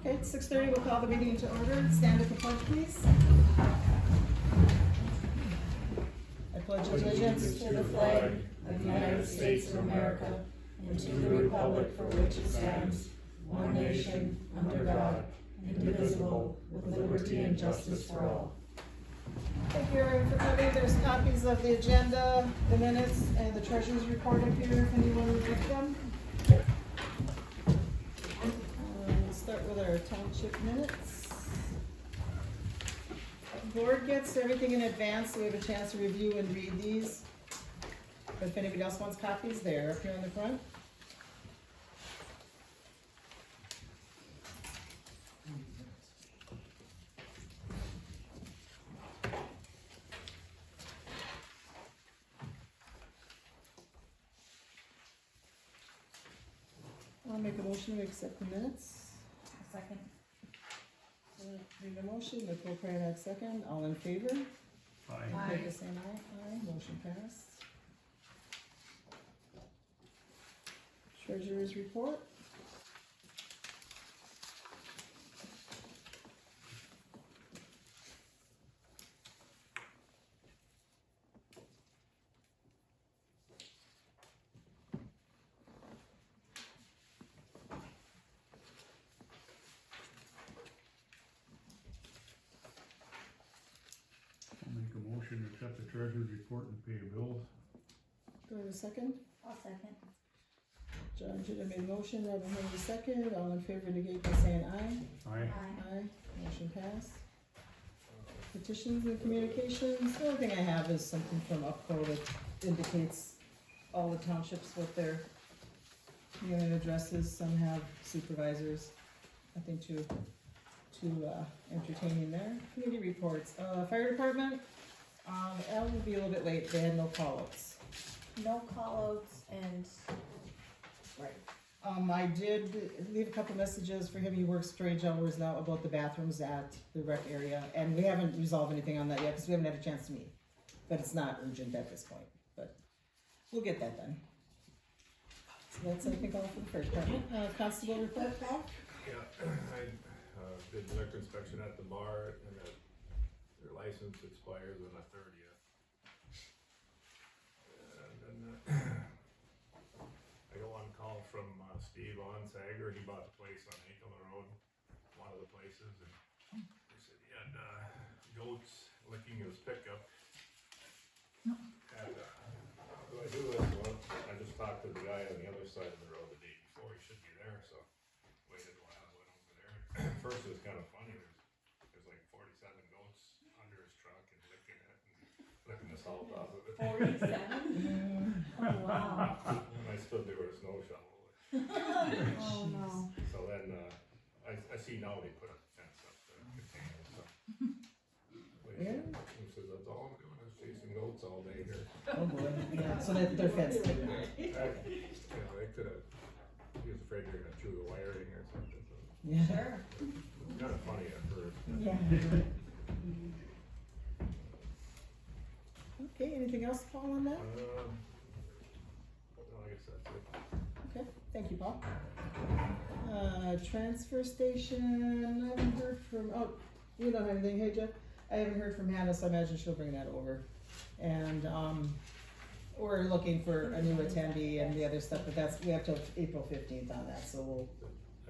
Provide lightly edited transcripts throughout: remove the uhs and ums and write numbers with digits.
Okay, it's 6:30, we'll call the meeting into order. Stand at the pledge, please. I pledge allegiance to the flag of the United States of America and to the republic for which it stands, one nation, under God, indivisible, with liberty and justice for all. Thank you everyone for coming. There's copies of the agenda, the minutes, and the treasurer's report up here if anyone would like them. We'll start with our township minutes. Board gets everything in advance, so we have a chance to review and read these. If anybody else wants copies, they're up here on the front. I'll make a motion to accept the minutes. A second. Read the motion, Nicole Pranack second, all in favor? Aye. Favor saying aye, aye, motion passed. Treasurer's report. I'll make a motion to accept the treasurer's report and pay the bills. Do I have a second? I'll second. John Judah made a motion, Robin Henry second, all in favor indicate by saying aye. Aye. Aye, motion passed. Petitions and communications, the only thing I have is something from UPCO that indicates all the townships what their mailing addresses, some have supervisors, nothing too entertaining there. Community reports, fire department, Al will be a little bit late, they had no call-outs. No call-outs and, Right. I did leave a couple messages for him, he works strange hours now about the bathrooms at the rec area, and we haven't resolved anything on that yet, cause we haven't had a chance to meet. But it's not urgent at this point, but we'll get that done. So that's, I think, all for the fire department. Constable report, Paul? Yeah, I did the liquor inspection at the bar, and their license expires on the 30th. And then I got one call from Steve Onsager. He bought the place on Ankle Road, one of the places, and he said he had goats licking his pickup. And what do I do is, well, I just talked to the guy on the other side of the road the day before. He should be there, so waited a while, went over there. First it was kind of funny. There's like 47 goats under his truck and licking it and licking the salt off of it. 47? Oh, wow. And I stood there with a snow shovel. Oh, no. So then I see now they put a fence up to contain it. So. Yeah. He says that's all I'm doing is chasing goats all day here. Oh boy, yeah, so that they're fenced in. They could have. He was afraid they're gonna chew the wiring or something. So. Yeah. Sure. It's kind of funny at first. Yeah. Okay, anything else, Paul, on that? No, I guess that's it. Okay, thank you, Paul. Transfer station, I haven't heard from, oh, you don't have anything, hey Jeff? I haven't heard from Hannah, so I imagine she'll bring that over. And, we're looking for a new attendee and the other stuff, but we have till April 15th on that, so we'll,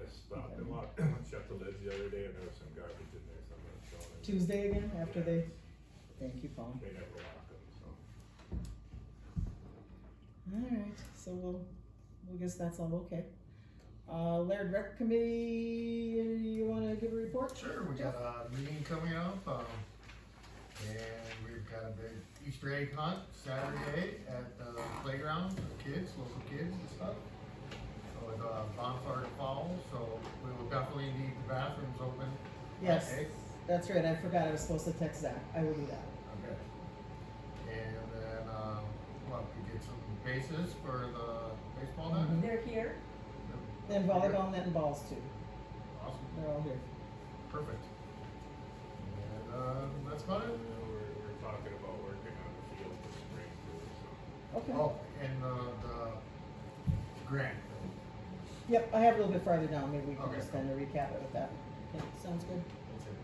I stopped them up, shut the lids the other day, and there was some garbage in there, so I'm gonna throw it in. Tuesday again, after they, thank you, Paul. They never lock them, so. Alright, so we'll guess that's all okay. Laird Rec Committee, you wanna give a report? Sure, we got a meeting coming up, and we've got a big Easter egg hunt Saturday at the playground for kids, local kids and stuff. So it's a bonfire to follow, so we will definitely need the bathrooms open. Yes, Okay. that's right, I forgot I was supposed to text Zach, I will do that. Okay. And then, we get some bases for the baseball net. Mhm. They're here? Then volleyball, net and balls too, Awesome, they're all here. perfect. And, that's about it. We're talking about working on the field this spring too, so. Okay. Oh, and the grant. Yep, I have a little bit farther down, maybe we can Okay. just kind of recap it with that. Okay, sounds good. That's it.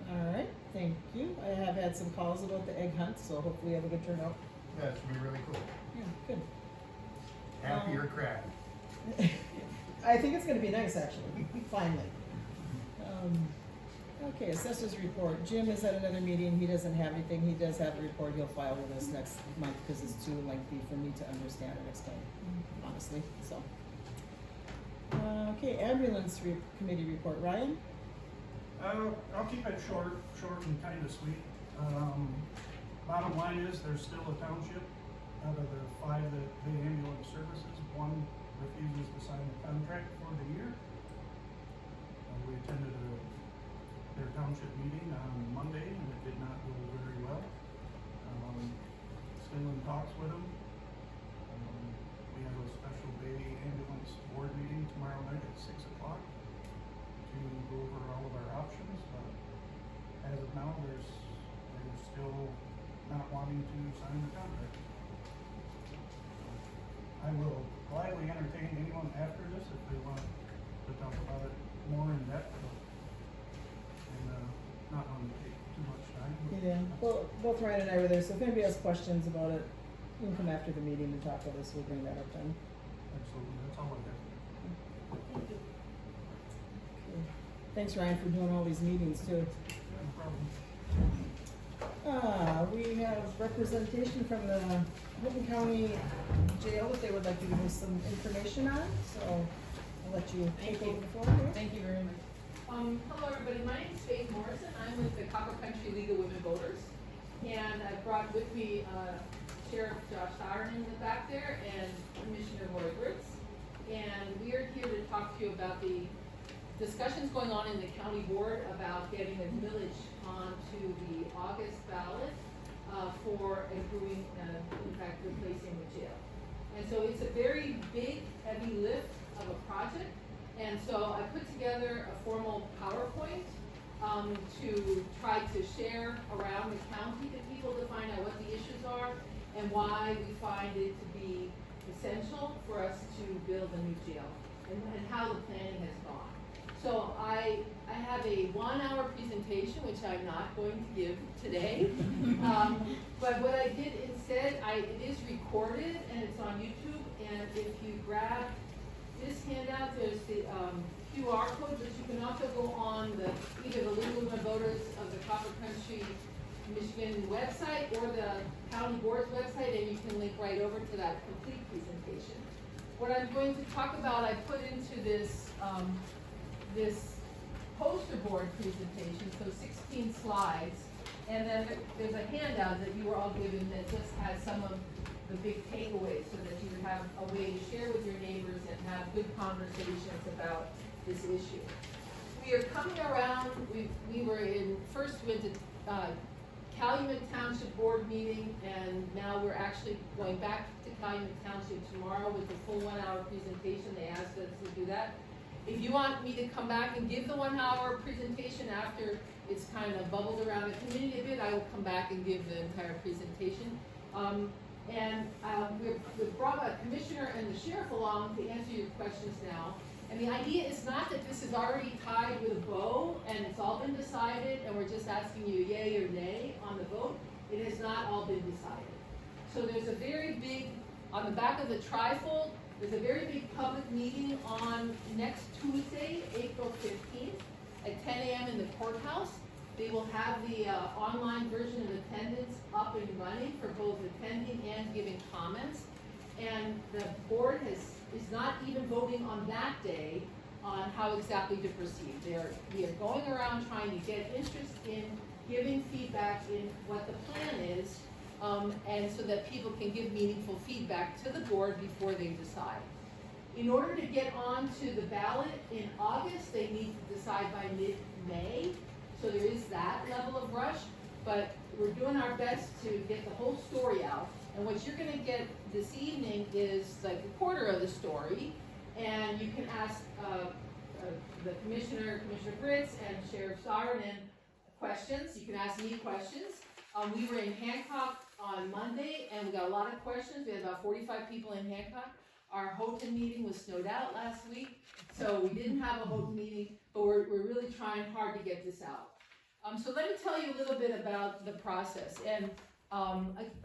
All right, thank you. I have had some calls about the egg hunt, so hopefully we have a good turnout. Yeah, it should be really cool. Yeah, good. Happy or crappy. I think it's gonna be nice, actually, finally. Okay, assessors report. Jim is at another meeting. He doesn't have anything. He does have a report he'll file with us next month because it's too lengthy for me to understand and explain, honestly, so. Okay, ambulance committee report. Ryan? I'll keep it short and kind of sweet. Bottom line is, there's still a township out of the 5 that pay ambulance services. 1 refuses to sign the contract for the year. We attended their township meeting on Monday, and it did not go very well. Still in talks with them. We have a special day ambulance board meeting tomorrow night at 6 o'clock to go over all of our options, but as of now, they're still not wanting to sign the contract. I will gladly entertain anyone after this if they want to talk about it more in depth, and not want to take too much time. Yeah, well, both Ryan and I were there, so if anybody has questions about it, you can come after the meeting and talk with us. We'll bring that up then. Absolutely, that's all I have. Okay. Thanks, Ryan, for doing all these meetings too. No problem. We have representation from the Hilton County Jail that they would like to give us some information on, so I'll let you take over the floor here. Thank you very much. Hello, everybody. My name is Faith Morrison. I'm with the Copper Country League of Women Voters. And I brought with me Sheriff Josh Sauerman in the back there and Commissioner Lori Ritz. And we are here to talk to you about the discussions going on in the county board about getting a millage onto the August ballot for improving, in fact, replacing the jail. And so it's a very big, heavy lift of a project. And so I put together a formal PowerPoint to try to share around the county to people to find out what the issues are and why we find it to be essential for us to build a new jail and how the planning has gone. So I have a 1-hour presentation, which I'm not going to give today. But what I did instead, it is recorded and it's on YouTube. And if you grab this handout, there's the QR code, but you can also go on either the League of Women Voters of the Copper Country, Michigan website or the county board's website, and you can link right over to that complete presentation. What I'm going to talk about, I put into this this poster board presentation, so 16 slides, and then there's a handout that you were all given that just has some of the big takeaways so that you would have a way to share with your neighbors and have good conversations about this issue. We are coming around, we were first went to Calumet Township board meeting, and now we're actually going back to Calumet Township tomorrow with the full 1-hour presentation. They asked us to do that. If you want me to come back and give the 1-hour presentation after it's kind of bubbled around the community a bit, I will come back and give the entire presentation. We've brought a commissioner and the sheriff along to answer your questions now. And the idea is not that this is already tied with a bow and it's all been decided and we're just asking you yay or nay on the vote. It has not all been decided. So there's a very big, on the back of the trifold, there's a very big public meeting on next Tuesday, April 15th at 10 a.m. in the courthouse. They will have the online version of attendance up and running for both attending and giving comments. And the board is not even voting on that day on how exactly to proceed. We are going around trying to get interest in giving feedback in what the plan is, and so that people can give meaningful feedback to the board before they decide. In order to get onto the ballot in August, they need to decide by mid-May. So there is that level of rush, but we're doing our best to get the whole story out. And what you're gonna get this evening is like a quarter of the story, and you can ask the Commissioner Fritz and Sheriff Sauerman questions. You can ask me questions. We were in Hancock on Monday, and we got a lot of questions. We had about 45 people in Hancock. Our Houghton meeting was snowed out last week, so we didn't have a Houghton meeting, but we're really trying hard to get this out. So let me tell you a little bit about the process, and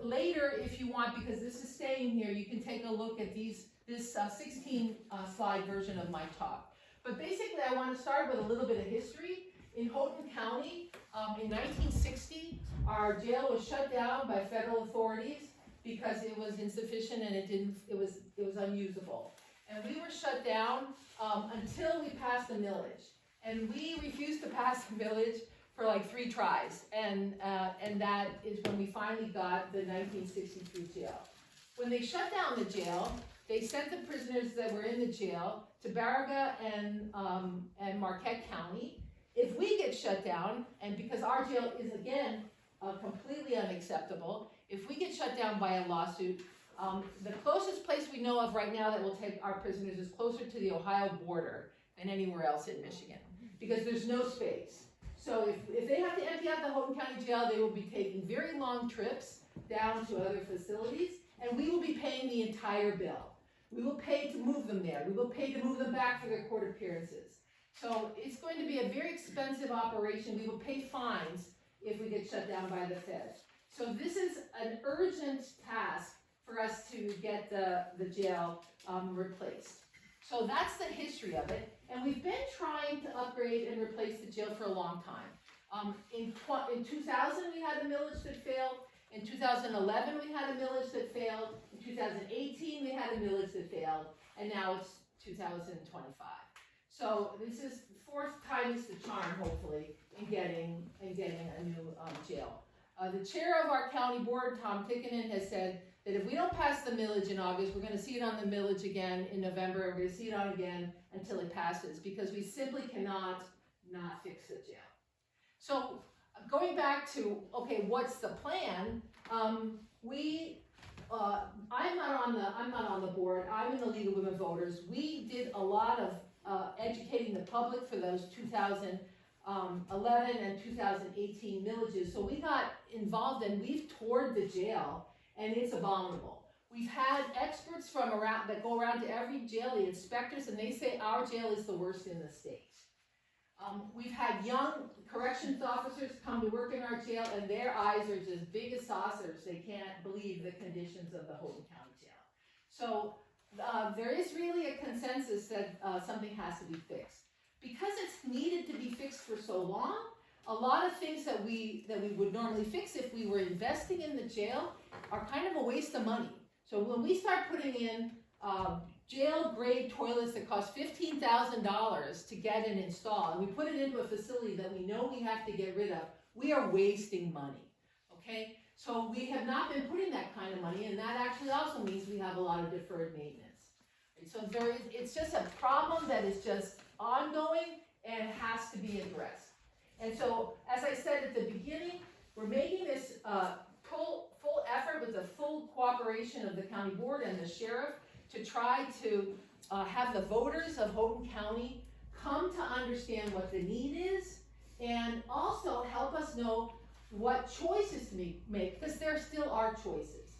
later, if you want, because this is staying here, you can take a look at this 16 slide version of my talk. But basically, I want to start with a little bit of history. In Houghton County, in 1960, our jail was shut down by federal authorities because it was insufficient and it was unusable. And we were shut down until we passed the millage. And we refused to pass the millage for like 3 tries. And that is when we finally got the 1963 jail. When they shut down the jail, they sent the prisoners that were in the jail to Baraga and Marquette County. If we get shut down, and because our jail is again completely unacceptable, if we get shut down by a lawsuit, the closest place we know of right now that will take our prisoners is closer to the Ohio border than anywhere else in Michigan, because there's no space. So if they have to empty out the Houghton County Jail, they will be taking very long trips down to other facilities, and we will be paying the entire bill. We will pay to move them there. We will pay to move them back for their court appearances. So it's going to be a very expensive operation. We will pay fines if we get shut down by the feds. So this is an urgent task for us to get the jail replaced. So that's the history of it. And we've been trying to upgrade and replace the jail for a long time. In 2000, we had a millage that failed. In 2011, we had a millage that failed. In 2018, we had a millage that failed. And now it's 2025. So this is the 4th time is the charm, hopefully, in getting a new jail. The chair of our county board, Tom Tickinen, has said that if we don't pass the millage in August, we're going to see it on the millage again in November, and we're going to see it on again until it passes, because we simply cannot not fix the jail. So going back to, okay, what's the plan? I'm not on the board. I'm in the League of Women Voters. We did a lot of educating the public for those 2011 and 2018 millages. So we got involved and we've toured the jail, and it's abominable. We've had experts from around that go around to every jail, the inspectors, and they say our jail is the worst in the state. We've had young corrections officers come to work in our jail, and their eyes are just big as saucers. They can't believe the conditions of the Houghton County Jail. So there is really a consensus that something has to be fixed. Because it's needed to be fixed for so long, a lot of things that we would normally fix if we were investing in the jail are kind of a waste of money. So when we start putting in jail-grade toilets that cost $15,000 to get and install, and we put it into a facility that we know we have to get rid of, we are wasting money, okay? So we have not been putting that kind of money, and that actually also means we have a lot of deferred maintenance. So it's just a problem that is just ongoing and has to be addressed. And so, as I said at the beginning, we're making this full effort with the full cooperation of the county board and the sheriff to try to have the voters of Houghton County come to understand what the need is, and also help us know what choices to make, because there still are choices.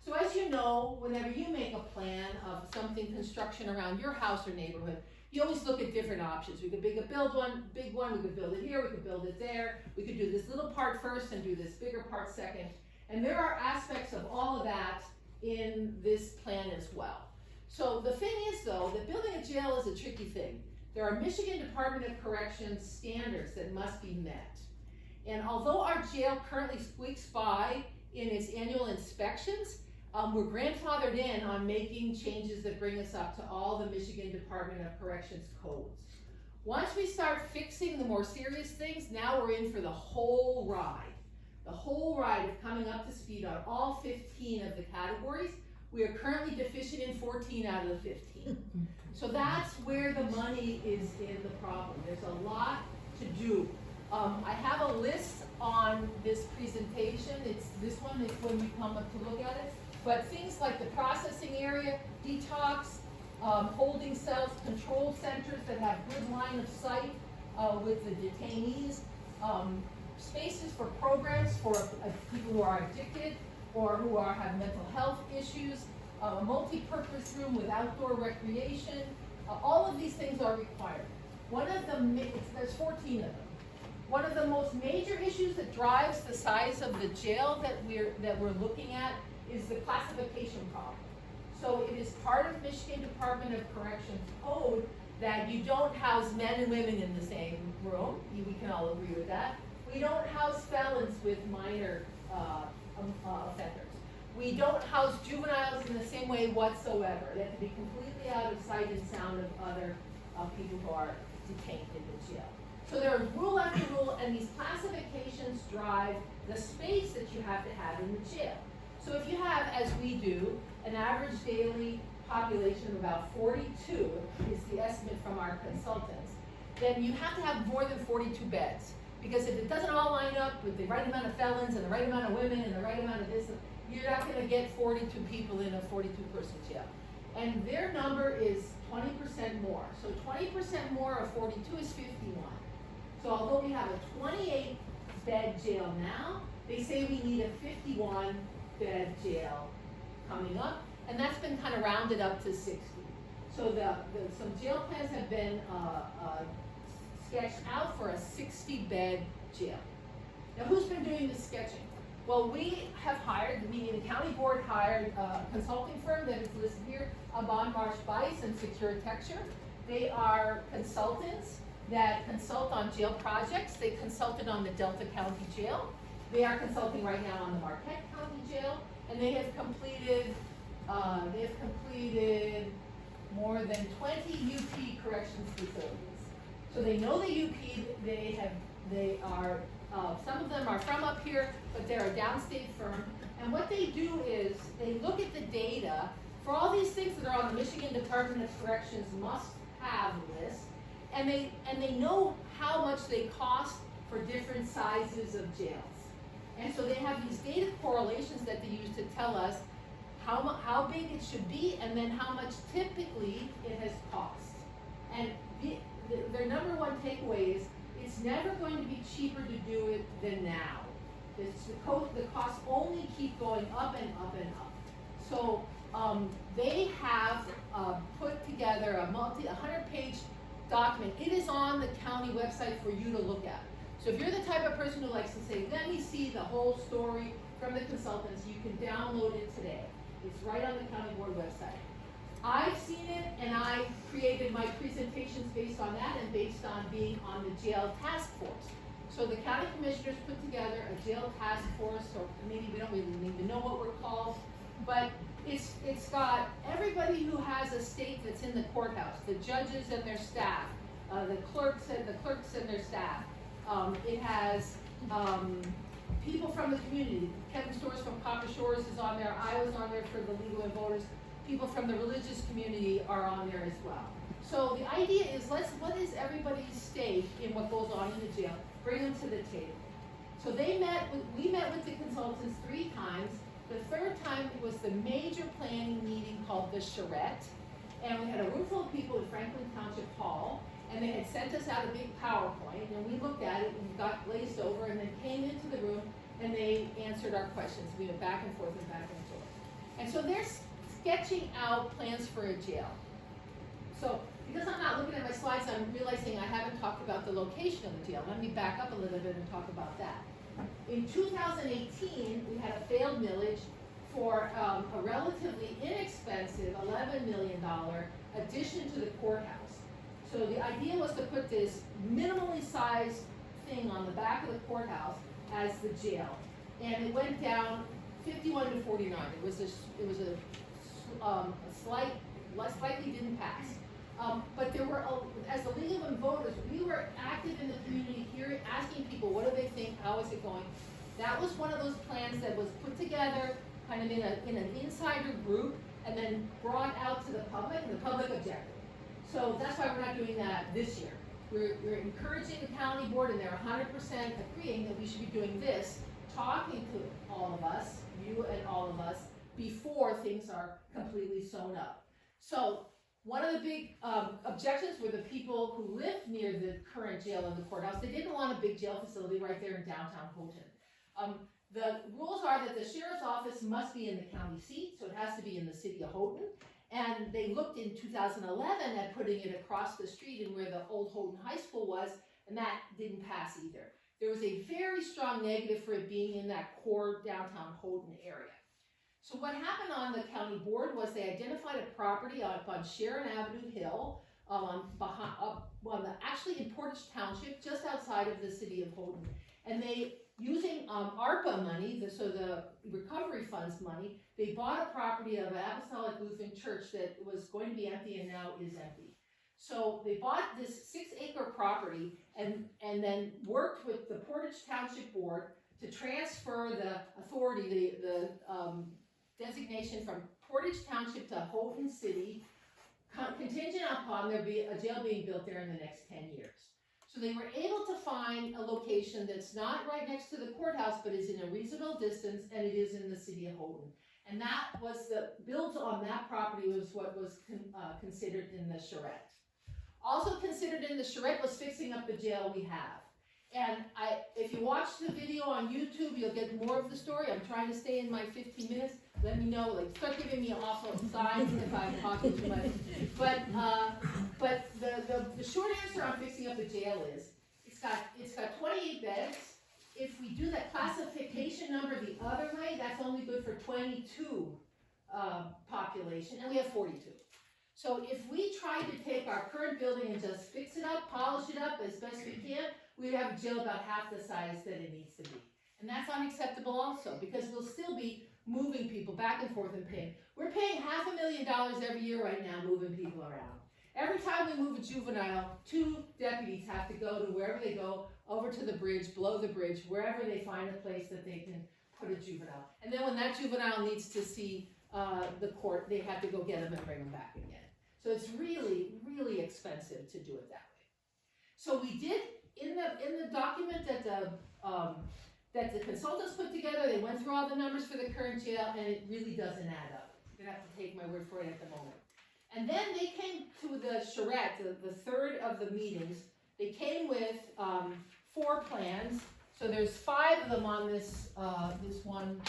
So as you know, whenever you make a plan of something, construction around your house or neighborhood, you always look at different options. We could build one big one, we could build it here, we could build it there, we could do this little part first and do this bigger part second. And there are aspects of all of that in this plan as well. So the thing is, though, that building a jail is a tricky thing. There are Michigan Department of Corrections standards that must be met. And although our jail currently squeaks by in its annual inspections, we're grandfathered in on making changes that bring us up to all the Michigan Department of Corrections codes. Once we start fixing the more serious things, now we're in for the whole ride. The whole ride of coming up to speed on all 15 of the categories. We are currently deficient in 14 out of the 15. So that's where the money is in the problem. There's a lot to do. I have a list on this presentation. This one is when we come up to look at it. But things like the processing area, detox, holding cells, control centers that have good line of sight with the detainees, spaces for programs for people who are addicted or who have mental health issues, a multi-purpose room with outdoor recreation. All of these things are required. One of the, there's 14 of them. One of the most major issues that drives the size of the jail that we're looking at is the classification problem. So it is part of Michigan Department of Corrections code that you don't house men and women in the same room. We can all agree with that. We don't house felons with minor offenders. We don't house juveniles in the same way whatsoever. They have to be completely out of sight and sound of other people who are detained in the jail. So there's rule after rule, and these classifications drive the space that you have to have in the jail. So if you have, as we do, an average daily population of about 42, is the estimate from our consultants, then you have to have more than 42 beds. Because if it doesn't all line up with the right amount of felons and the right amount of women and the right amount of this, you're not gonna get 42 people in a 42-person jail. And their number is 20% more. So 20% more of 42 is 51. So although we have a 28-bed jail now, they say we need a 51-bed jail coming up, and that's been kind of rounded up to 60. So some jail plans have been sketched out for a 60-bed jail. Now, who's been doing the sketching? Well, we have hired, meaning the county board hired a consulting firm that is listed here, Abon Marsh Bice and Secure Texture. They are consultants that consult on jail projects. They consulted on the Delta County Jail. They are consulting right now on the Marquette County Jail, and they have completed more than 20 UP corrections facilities. So they know the UP. They are some of them are from up here, but they're a downstate firm. And what they do is they look at the data for all these things that are on the Michigan Department of Corrections must-have list, and they know how much they cost for different sizes of jails. And so they have these data correlations that they use to tell us how big it should be, and then how much typically it has cost. And their number one takeaway is it's never going to be cheaper to do it than now. The costs only keep going up and up and up. So they have put together a 100-page document. It is on the county website for you to look at. So if you're the type of person who likes to say, let me see the whole story from the consultants, you can download it today. It's right on the county board website. I've seen it, and I created my presentations based on that and based on being on the jail task force. So the county commissioners put together a jail task force, or maybe we don't really even know what we're called, but it's got everybody who has a stake that's in the courthouse, the judges and their staff, the clerks and their staff. It has people from the community. Kevin Storrs from Copper Shores is on there. I was on there for the Legal and Voters. People from the religious community are on there as well. So the idea is, what is everybody's stake in what goes on in the jail? Bring them to the table. So we met with the consultants 3 times. The 3rd time it was the major planning meeting called the Charrette. And we had a room full of people in Franklin Township Hall, and they had sent us out a big PowerPoint, and we looked at it and got glazed over, and then came into the room and they answered our questions. We went back and forth and back and forth. And so they're sketching out plans for a jail. So because I'm not looking at my slides, I'm realizing I haven't talked about the location of the jail. Let me back up a little bit and talk about that. In 2018, we had a failed millage for a relatively inexpensive $11 million addition to the courthouse. So the idea was to put this minimally sized thing on the back of the courthouse as the jail, and it went down 51 to 49. It was slightly didn't pass. But there were, as the League of Voters, we were active in the community here, asking people, what do they think, how is it going? That was one of those plans that was put together kind of in an insider group and then brought out to the public, and the public objected. So that's why we're not doing that this year. We're encouraging the county board, and they're 100% agreeing that we should be doing this, talking to all of us, you and all of us, before things are completely sewn up. So one of the big objections were the people who lived near the current jail and the courthouse. They didn't want a big jail facility right there in downtown Houghton. The rules are that the sheriff's office must be in the county seat, so it has to be in the city of Houghton. And they looked in 2011 at putting it across the street and where the old Houghton High School was, and that didn't pass either. There was a very strong negative for it being in that core downtown Houghton area. So what happened on the county board was they identified a property up on Sharon Avenue Hill, actually in Portage Township, just outside of the city of Houghton. And they, using ARPA money, the recovery funds money, they bought a property of an Apostolic Lutheran church that was going to be empty and now is empty. So they bought this 6-acre property and then worked with the Portage Township Board to transfer the authority, the designation from Portage Township to Houghton City, contingent upon there be a jail being built there in the next 10 years. So they were able to find a location that's not right next to the courthouse, but is in a reasonable distance, and it is in the city of Houghton. And that was built on that property was what was considered in the charrette. Also considered in the charrette was fixing up the jail we have. And if you watch the video on YouTube, you'll get more of the story. I'm trying to stay in my 15 minutes. Let me know, start giving me awful signs if I'm talking too much. But the short answer on fixing up the jail is, it's got 28 beds. If we do that classification number the other way, that's only good for 22 population, and we have 42. So if we tried to take our current building and just fix it up, polish it up as best we can, we'd have a jail about half the size that it needs to be. And that's unacceptable also, because we'll still be moving people back and forth and paying. We're paying $500,000 every year right now moving people around. Every time we move a juvenile, 2 deputies have to go to wherever they go, over to the bridge, below the bridge, wherever they find a place that they can put a juvenile. And then when that juvenile needs to see the court, they have to go get them and bring them back again. So it's really, really expensive to do it that way. So we did, in the document that the consultants put together, they went through all the numbers for the current jail, and it really doesn't add up. You're gonna have to take my word for it at the moment. And then they came to the charrette, the third of the meetings. They came with 4 plans. So there's 5 of them on this one.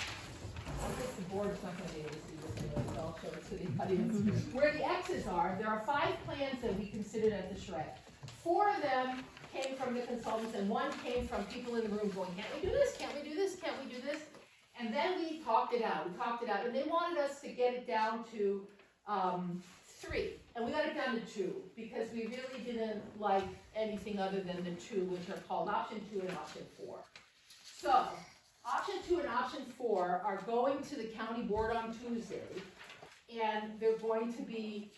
I guess the board's not going to be able to see this anyway, so I'll show it to the audience. Where the X's are, there are 5 plans that we considered at the charrette. 4 of them came from the consultants, and 1 came from people in the room going, can't we do this? Can't we do this? Can't we do this? And then we talked it out. And they wanted us to get it down to 3, and we got it down to 2, because we really didn't like anything other than the 2, which are called option 2 and option 4. So, option 2 and option 4 are going to the county board on Tuesday, and they're going to be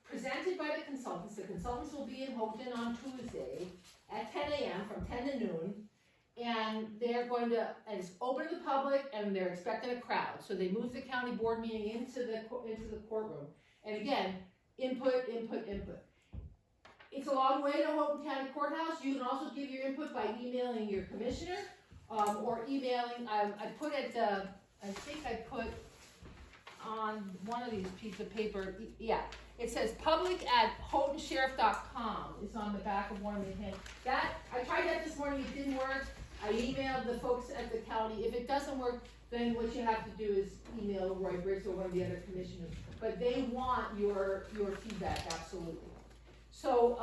presented by the consultants. The consultants will be in Houghton on Tuesday at 10 a.m. from 10 to noon, and they're going to, and it's open to the public, and they're expecting a crowd. So they move the county board meeting into the courtroom. And again, input. It's a long way to Houghton County Courthouse. You can also give your input by emailing your commissioner, or emailing, I put it, I think I put on one of these pieces of paper, yeah. It says public@houghtonsheriff.com. It's on the back of one of the hands. I tried that this morning, it didn't work. I emailed the folks at the county. If it doesn't work, then what you have to do is email Roy Briggs or one of the other commissioners. But they want your feedback, absolutely. So,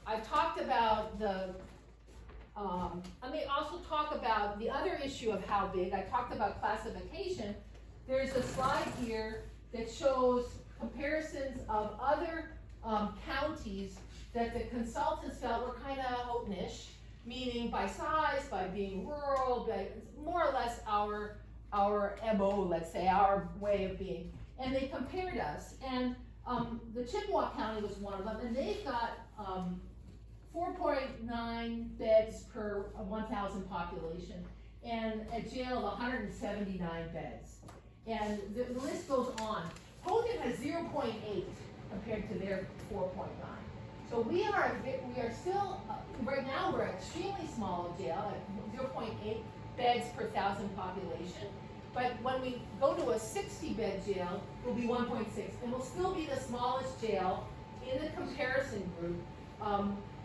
I've talked about let me also talk about the other issue of how big. I talked about classification. There's a slide here that shows comparisons of other counties that the consultants felt were kind of Houghton-ish, meaning by size, by being rural, by more or less our MO, let's say, our way of being. And they compared us, and the Chippewa County was one of them, and they've got 4.9 beds per 1,000 population, and a jail of 179 beds. And the list goes on. Houghton has 0.8 compared to their 4.9. So we are still, right now we're extremely small jail at 0.8 beds per 1,000 population. But when we go to a 60-bed jail, we'll be 1.6, and we'll still be the smallest jail in the comparison group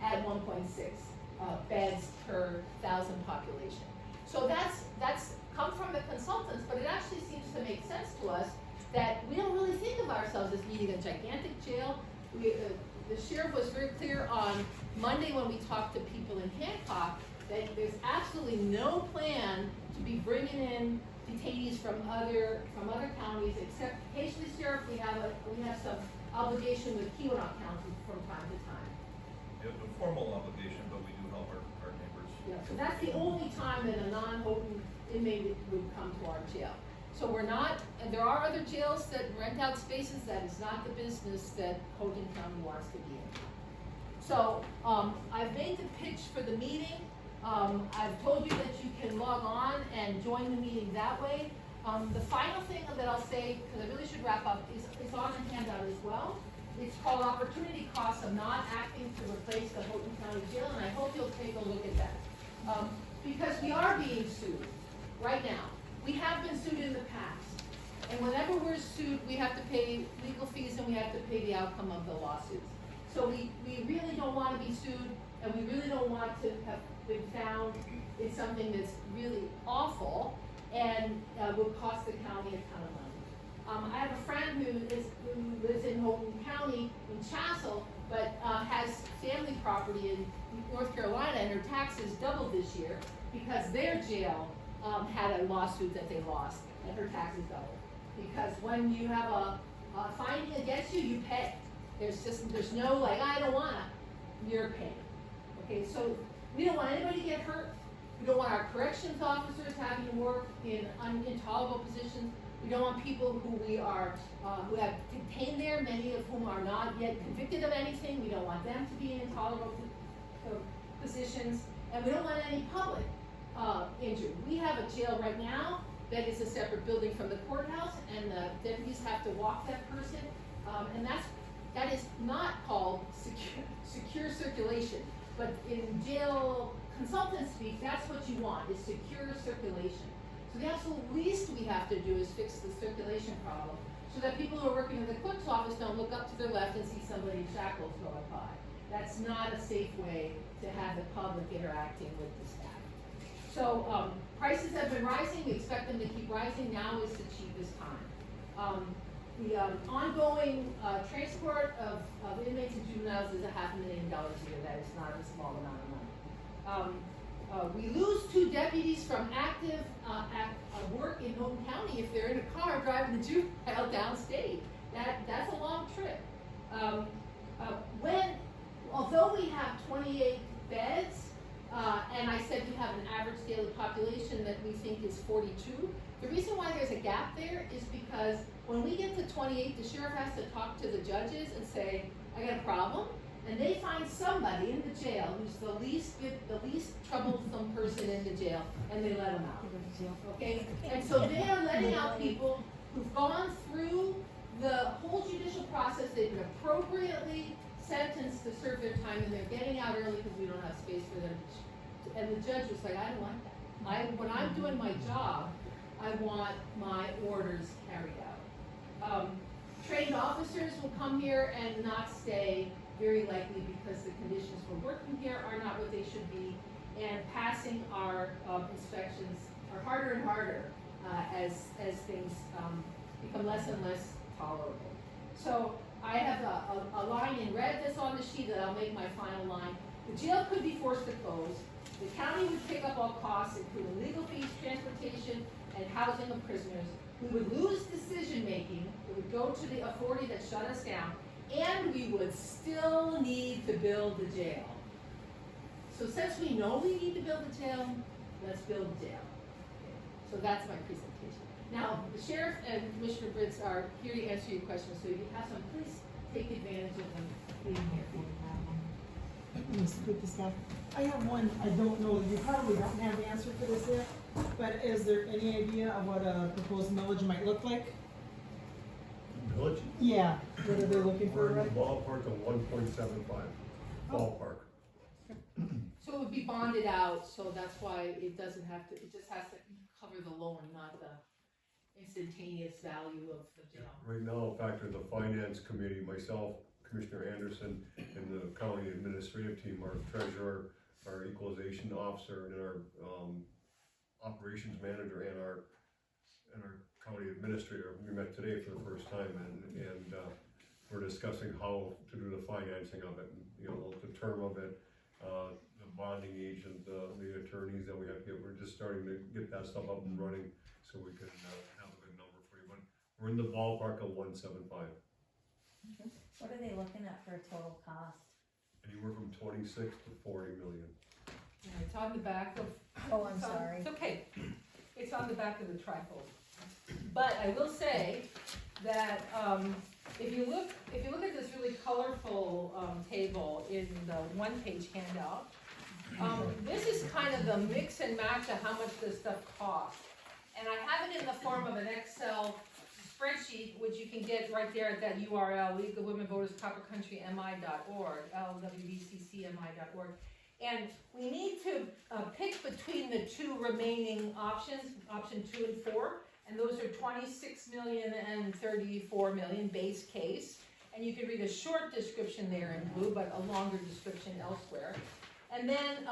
at 1.6 beds per 1,000 population. So that's come from the consultants, but it actually seems to make sense to us that we don't really think of ourselves as needing a gigantic jail. The sheriff was very clear on Monday when we talked to people in Hancock that there's absolutely no plan to be bringing in detainees from other counties, except occasionally, Sheriff, we have some obligation with Keweenaw County from time to time. We have no formal obligation, but we do help our neighbors. Yeah, so that's the only time that a non-Houghton inmate would come to our jail. So we're not, and there are other jails that rent out spaces, that is not the business that Houghton County wants to be in. So, I've made the pitch for the meeting. I've told you that you can log on and join the meeting that way. The final thing that I'll say, because I really should wrap up, is on the handout as well. It's called Opportunity Costs of Not Acting to Replace the Houghton County Jail, and I hope you'll take a look at that. Because we are being sued right now. We have been sued in the past. And whenever we're sued, we have to pay legal fees and we have to pay the outcome of the lawsuits. So we really don't want to be sued, and we really don't want to have been found in something that's really awful and will cost the county a ton of money. I have a friend who lives in Houghton County in Chassel, but has family property in North Carolina, and her taxes doubled this year because their jail had a lawsuit that they lost, and her taxes doubled. Because when you have a finding against you, you pay. There's no like, I don't wanna, you're paying. Okay, so we don't want anybody to get hurt. We don't want our corrections officers having to work in intolerable positions. We don't want people who who have detained there, many of whom are not yet convicted of anything. We don't want them to be in intolerable positions, and we don't want any public injured. We have a jail right now that is a separate building from the courthouse, and the deputies have to walk that person, and that is not called secure circulation, but in jail consultant speak, that's what you want, is secure circulation. So the absolute least we have to do is fix the circulation problem, so that people who are working in the clerk's office don't look up to their left and see somebody in shackles going by. That's not a safe way to have the public interacting with the staff. So prices have been rising, we expect them to keep rising, now is the cheapest time. The ongoing transport of inmates and juveniles is $500,000 a year. That is not a small amount of money. We lose 2 deputies from active work in Houghton County if they're in a car driving the juvenile downstate. That's a long trip. Although we have 28 beds, and I said we have an average daily population that we think is 42. The reason why there's a gap there is because when we get to 28, the sheriff has to talk to the judges and say, I got a problem, and they find somebody in the jail who's the least troublesome person in the jail, and they let them out. Okay? And so they are letting out people who've gone through the whole judicial process, they've been appropriately sentenced to serve their time, and they're getting out early because we don't have space for them. And the judge was like, I don't want that. When I'm doing my job, I want my orders carried out. Trained officers will come here and not stay, very likely because the conditions for working here are not what they should be, and passing our inspections are harder and harder as things become less and less tolerable. So I have a line in red that's on the sheet that I'll make my final line. The jail could be forced to close. The county would pick up all costs, including legal fees, transportation, and housing of prisoners. We would lose decision-making. It would go to the authority that shut us down, and we would still need to build the jail. So since we know we need to build the jail, let's build the jail. So that's my presentation. Now, the sheriff and Commissioner Briggs are here to answer your questions, so if you have some, please take advantage of them being here. Mr. Kupis, I have one, I don't know, you probably don't have the answer for this yet, but is there any idea of what a proposed millage might look like? Village? Yeah, what are they looking for, We're in the right? ballpark of 1.75, ballpark. So it would be bonded out, so that's why it doesn't have to, it just has to cover the loan, not the instantaneous value of the jail. Right now, in fact, the finance committee, myself, Commissioner Anderson, and the county administrative team, our treasurer, our equalization officer, and our operations manager and our county administrator, we met today for the first time, and we're discussing how to do the financing of it, and, you know, the term of it, the bonding agent, the attorneys that we have to get. We're just starting to get that stuff up and running, so we can have a good number for you, but we're in the ballpark of 175. What are they looking at for a total cost? Anywhere from 26 to 40 million. Yeah, it's on the back of. Oh, I'm it's on- sorry. It's okay. It's on the back of the trifold. But I will say that, if you look at this really colorful, table in the one-page handout, this is kind of the mix and match of how much this stuff costs. And I have it in the form of an Excel spreadsheet, which you can get right there at that URL, League of Women Voters CopperCountryMI.org, LWVCCMI.org. And we need to pick between the two remaining options, option 2 and 4, and those are 26 million and 34 million base case. And you can read a short description there in blue, but a longer description elsewhere. And then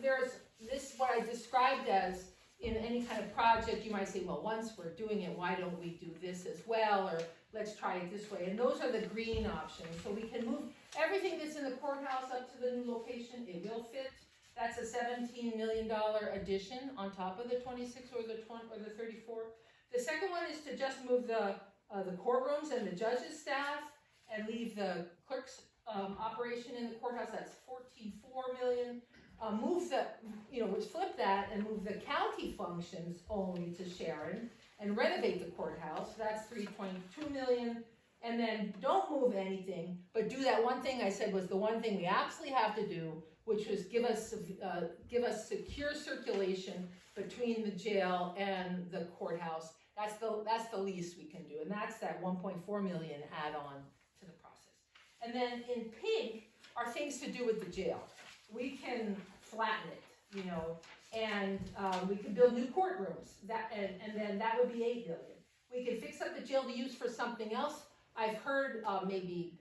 there's this, what I described as, in any kind of project, you might say, well, once we're doing it, why don't we do this as well, or let's try it this way. And those are the green options. So we can move everything that's in the courthouse up to the new location. It will fit. That's a $17 million addition on top of the 26 or the 20 or the 34. The second one is to just move the courtrooms and the judges' staff and leave the clerk's operation in the courthouse. That's $14.4 million. Flip that and move the county functions only to Sharon and renovate the courthouse. That's $3.2 million. And then don't move anything, but do that one thing I said was the one thing we absolutely have to do, which was give us secure circulation between the jail and the courthouse. That's the least we can do, and that's that 1.4 million add-on to the process. And then in pink are things to do with the jail. We can flatten it, and we can build new courtrooms. And then that would be 8 million. We can fix up the jail to use for something else. I've heard maybe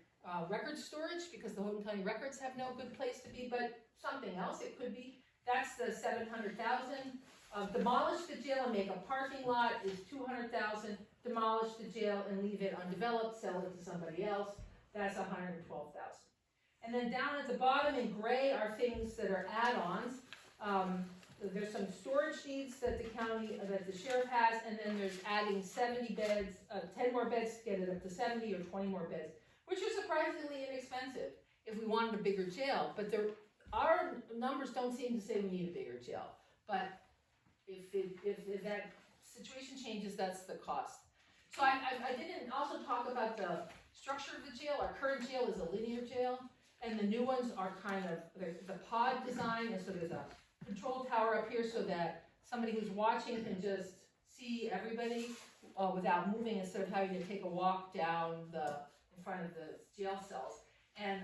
record storage, because the Houghton County records have no good place to be, but something else it could be. That's the 700,000. Demolish the jail and make a parking lot is 200,000. Demolish the jail and leave it undeveloped, sell it to somebody else. That's 112,000. And then down at the bottom in gray are things that are add-ons. There's some storage needs that the sheriff has, and then there's adding 70 beds, 10 more beds to get it up to 70, or 20 more beds, which is surprisingly inexpensive if we wanted a bigger jail. But our numbers don't seem to say we need a bigger jail. But if that situation changes, that's the cost. So I didn't also talk about the structure of the jail. Our current jail is a linear jail, and the new ones are kind of the pod design, and so there's a control tower up here so that somebody who's watching can just see everybody without moving, instead of having to take a walk down in front of the jail cells. And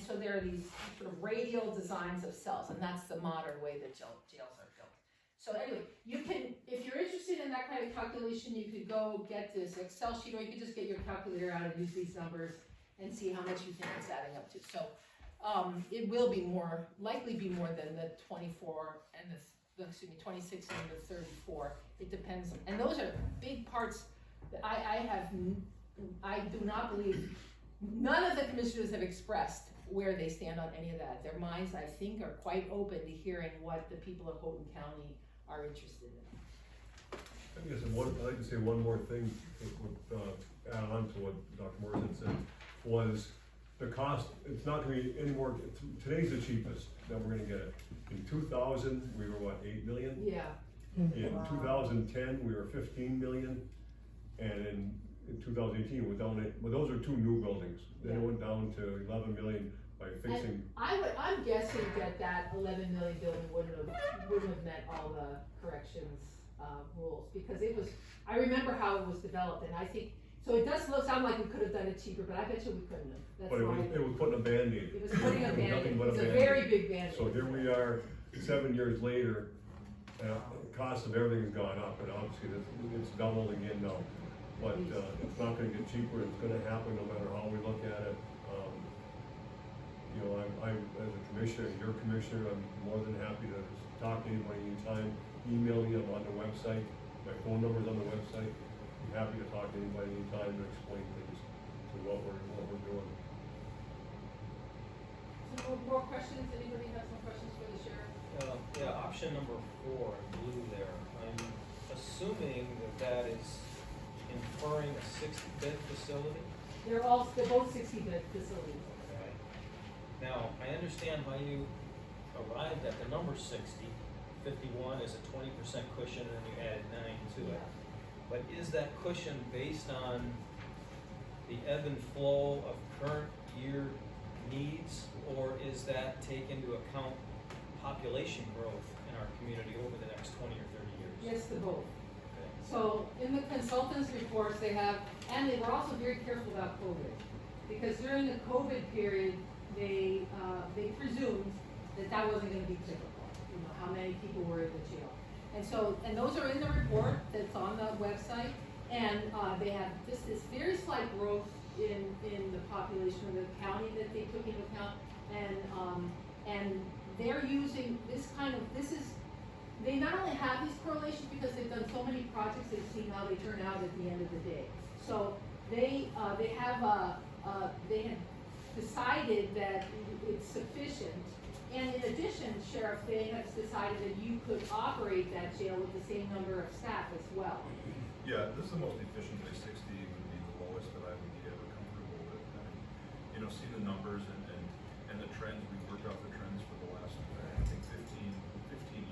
so there are these sort of radial designs of cells, and that's the modern way that jails are built. So anyway, you can, if you're interested in that kind of calculation, you could go get this Excel sheet, or you could just get your calculator out and use these numbers and see how much you think it's adding up to. So it will be likely be more than the 24 and the 26 and the 34. It depends, and those are big parts that I do not believe, none of the commissioners have expressed where they stand on any of that. Their minds, I think, are quite open to hearing what the people of Houghton County are interested in. I guess I'd like to say one more thing that would add on to what Dr. Morrison said, was the cost. It's not going to be any more. Today's the cheapest that we're going to get it. In 2000, we were what, 8 million? Yeah. In 2010, we were 15 million, and in 2018, we're down at, well, those are two new buildings. Then it went down to 11 million by fixing. And I'm guessing that 11 million building wouldn't have met all the corrections rules, because I remember how it was developed, and I think, so it does sound like we could have done it cheaper, but I bet you we couldn't have. That's But it was putting a Band-Aid. It was putting a Band-Aid. Nothing but It was a Band-Aid. very big Band-Aid. So here we are, 7 years later, the cost of everything's gone up, and obviously it's doubled again now. But it's not going to get cheaper. It's going to happen no matter how we look at it. as a commissioner, your commissioner, I'm more than happy to talk to anybody anytime. Email me, I'm on the website, my phone number's on the website. I'm happy to talk to anybody anytime to explain things to what we're doing. So more questions, anybody has some questions for the sheriff? Yeah, option number 4 in blue there, I'm assuming that is inferring a 60-bed facility? They're both 60-bed facilities. Okay. Now, I understand why you arrived at the number 60. 51 is a 20% cushion and you added 9 to it. Yeah. But is that cushion based on the ebb and flow of current year needs, or is that take into account population growth in our community over the next 20 or 30 years? Yes to both. Okay. So in the consultants' reports, they have, and they were also very careful about COVID. Because during the COVID period, they presumed that wasn't gonna be typical, you know, how many people were in the jail. And those are in the report that's on the website, and, they have just this very slight growth in the population of the county that they took into account, and they're using they not only have these correlations because they've done so many projects, they've seen how they turn out at the end of the day. So they had decided that it's sufficient, and in addition, Sheriff, they have decided that you could operate that jail with the same number of staff as well. Yeah, this is the most efficient way. 60 would be the lowest that I would be ever comfortable with. I mean, you know, see the numbers and the trends. We've worked out the trends for the last, I think, 15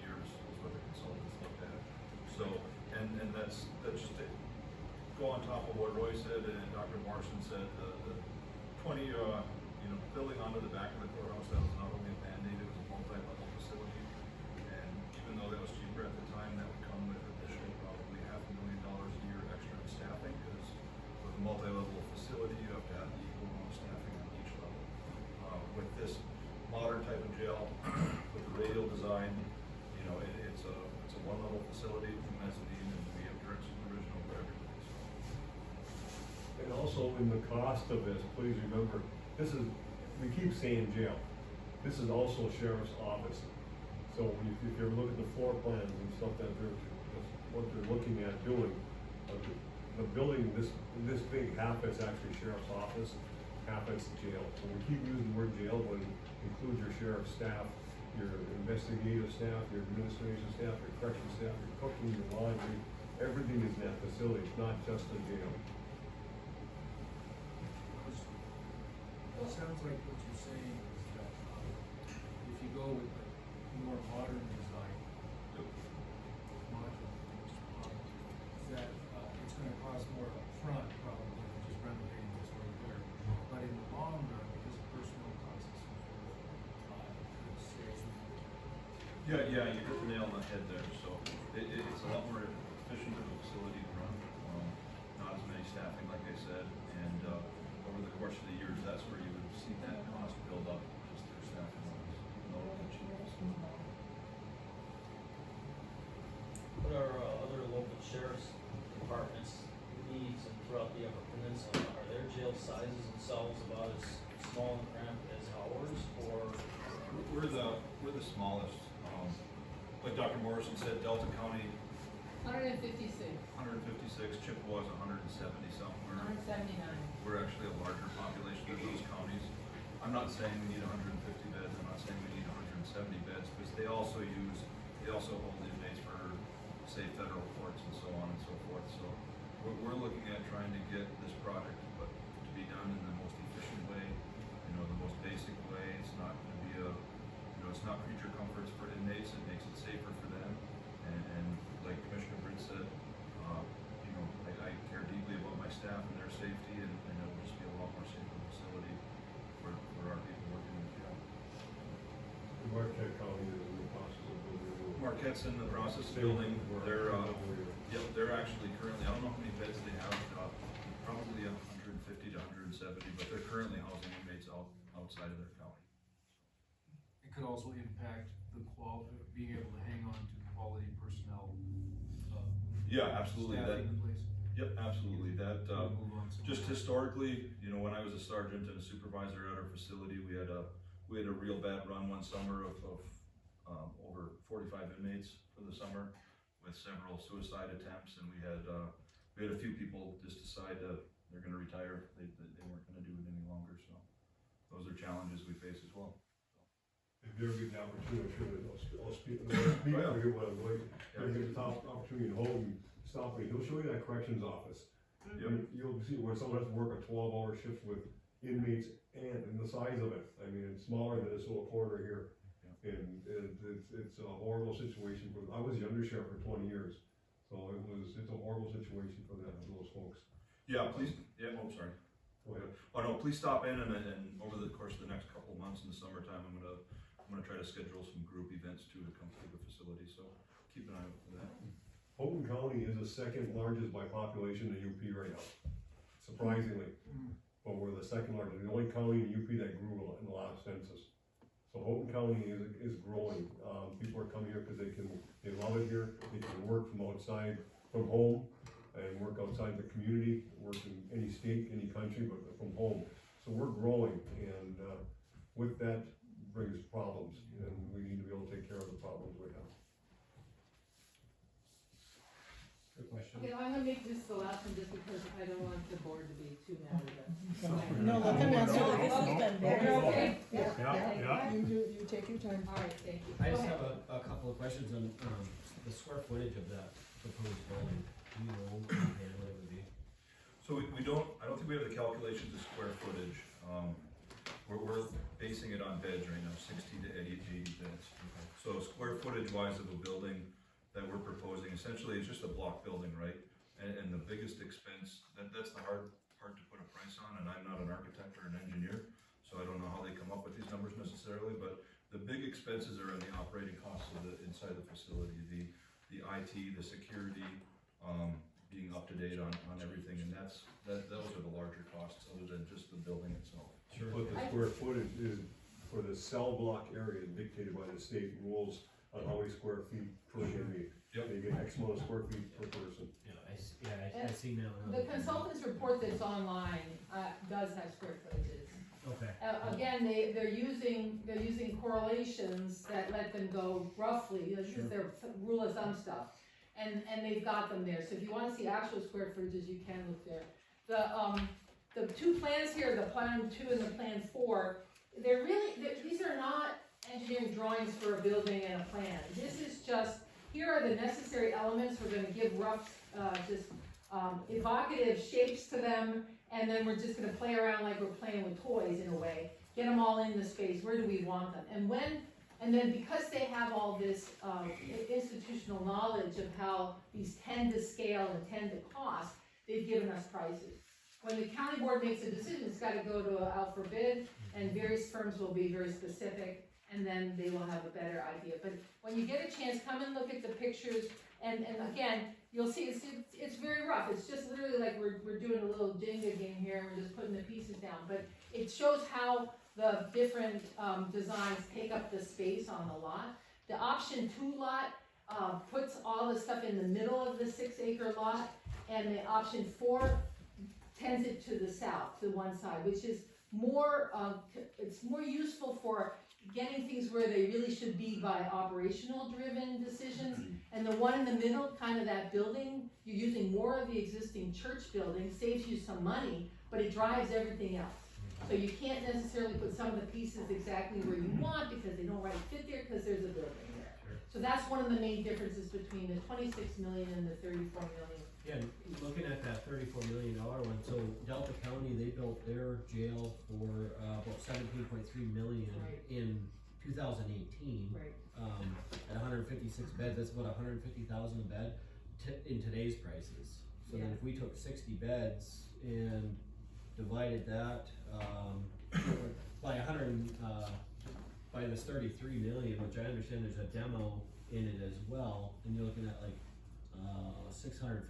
years is what the consultants looked at. So, and that's just to go on top of what Roy said and Dr. Morrison said, the 20, building onto the back of the courthouse, that was not only a Band-Aid, it was a multi-level facility. And even though that was cheaper at the time, that would come with additional probably $500,000 a year extra in staffing, because with a multi-level facility, you have to have the equal amount of staffing on each level. With this modern type of jail, with the radial design, it's a one-level facility, mezzanine, and we have direct supervision over everybody. And also in the cost of this, please remember, we keep saying jail. This is also sheriff's office. So if you look at the floor plans and stuff what they're looking at doing, the building, this big, half it's actually sheriff's office, half it's jail. So we keep using the word jail, but it includes your sheriff's staff, your investigative staff, your administration staff, your corrections staff, your cooking, your laundry, everything is in that facility. It's not just a jail. It sounds like what you're saying is that if you go with the more modern design, modular, that it's gonna cost more upfront probably than just renovating this right there. But in the long run, because of personnel costs and so forth, it's Yeah, you hit the nail on the head there. So it's a lot more efficient of a facility to run. Not as many staffing, like I said, and over the course of the years, that's where you would see that cost build up, just their staffing levels. What are other local sheriff's departments' needs and throughout the Upper Peninsula? Are their jail sizes themselves about as small and cramped as ours, or? We're the smallest. Like Dr. Morrison said, Delta County, 156. 156, Chippewa's 170 somewhere. 179. We're actually a larger population than those counties. I'm not saying we need 150 beds, I'm not saying we need 170 beds, because they also hold inmates for, say, federal courts and so on and so forth. So we're looking at trying to get this project to be done in the most efficient way, the most basic way. It's not going to be it's not creature comforts for inmates, it makes it safer for them. And like Commissioner Britt said, I care deeply about my staff and their safety, and it'll just be a lot more safer facility for our people working in the jail. Marquette County is in the process of building. Marquette's in the process of building. They're actually currently, I don't know how many beds they have, probably 150 to 170, but they're currently housing inmates outside of their county. It could also impact the being able to hang on to quality personnel. Yeah, absolutely. Staffing in place. Yep, absolutely. That Move on just historically, when I was a sergeant and a supervisor at our facility, we had we had a real bad run one summer of over 45 inmates for the summer with several suicide attempts, and we had a few people just decide they're gonna retire, they weren't gonna do it any longer, so those are challenges we face as well. If you ever get the opportunity, I'm sure that I'll speak for you when I'm going, I get the top opportunity to hold and stop me, he'll show you that corrections office. Yep. You'll see where someone has to work a 12-hour shift with inmates and the size of it, I mean, it's smaller than this little corner here. And it's a horrible situation I was the undersheriff for 20 years, so it's a horrible situation for those folks. Yeah, please, oh, sorry. Go ahead. Oh, no, please stop in and over the course of the next couple of months in the summertime, I'm gonna try to schedule some group events too to come through the facility, so keep an eye out for that. Houghton County is the second largest by population in UP right now, surprisingly. But we're the second largest, the only county in UP that grew in the last census. So Houghton County is growing. People are coming here because they love it here. They can work from outside, from home, and work outside the community, work in any state, any country, but from home. So we're growing, and with that brings problems, and we need to be able to take care of the problems we have. Good question. Okay, I'm gonna make this the last one just because I don't want the board to be too mad at us. No, let them answer. No, this has been very You're okay. okay? Yeah. You take your time. All right, thank you. I Go just ahead. have a couple of questions on, the square footage of that proposed building. Do you know offhand what it would be? So I don't think we have the calculations of square footage. We're basing it on beds right now, 60 to 80 beds. Okay. So square footage wise of a building that we're proposing, essentially it's just a block building, right? And the biggest expense, that's the hard part to put a price on, and I'm not an architect or an engineer, so I don't know how they come up with these numbers necessarily, but the big expenses are in the operating costs of the inside the facility, the IT, the security, being up to date on everything, and those are the larger costs other than just the building itself. Sure. But the square footage is, for the cell block area, dictated by the state rules on how many square feet per inmate. Yep. They get X amount of square feet per person. I see now. The consultant's report that's online, does have square footages. Okay. Again, they're using correlations that let them go roughly, this is their rule of thumb stuff. And they've got them there, so if you wanna see actual square footages, you can look there. The two plans here, the plan 2 and the plan 4, these are not engineering drawings for a building and a plan. This is just, here are the necessary elements, we're gonna give rough, evocative shapes to them, and then we're just gonna play around like we're playing with toys in a way. Get them all in the space, where do we want them? And then because they have all this institutional knowledge of how these tend to scale and tend to cost, they've given us prices. When the county board makes a decision, it's gotta go to out for bid, and various firms will be very specific, and then they will have a better idea. But when you get a chance, come and look at the pictures, and again, you'll see it's very rough. It's just literally like we're doing a little Jenga game here, and we're just putting the pieces down. But it shows how the different designs take up the space on the lot. The option 2 lot puts all the stuff in the middle of the 6-acre lot, and the option 4 tends it to the south, to one side, which is more, it's more useful for getting things where they really should be by operational driven decisions. And the one in the middle, kind of that building, you're using more of the existing church building, saves you some money, but it drives everything else. So you can't necessarily put some of the pieces exactly where you want because they don't right fit there because there's a building there. So that's one of the main differences between the 26 million and the 34 million. Yeah, and looking at that $34 million one, so Delta County, they built their jail for about $17.3 million in 2018. Right. At 156 beds, that's about $150,000 a bed in today's prices. So then if we took 60 beds and divided that by by this 33 million, which I understand there's a demo in it as well, and you're looking at like $650,000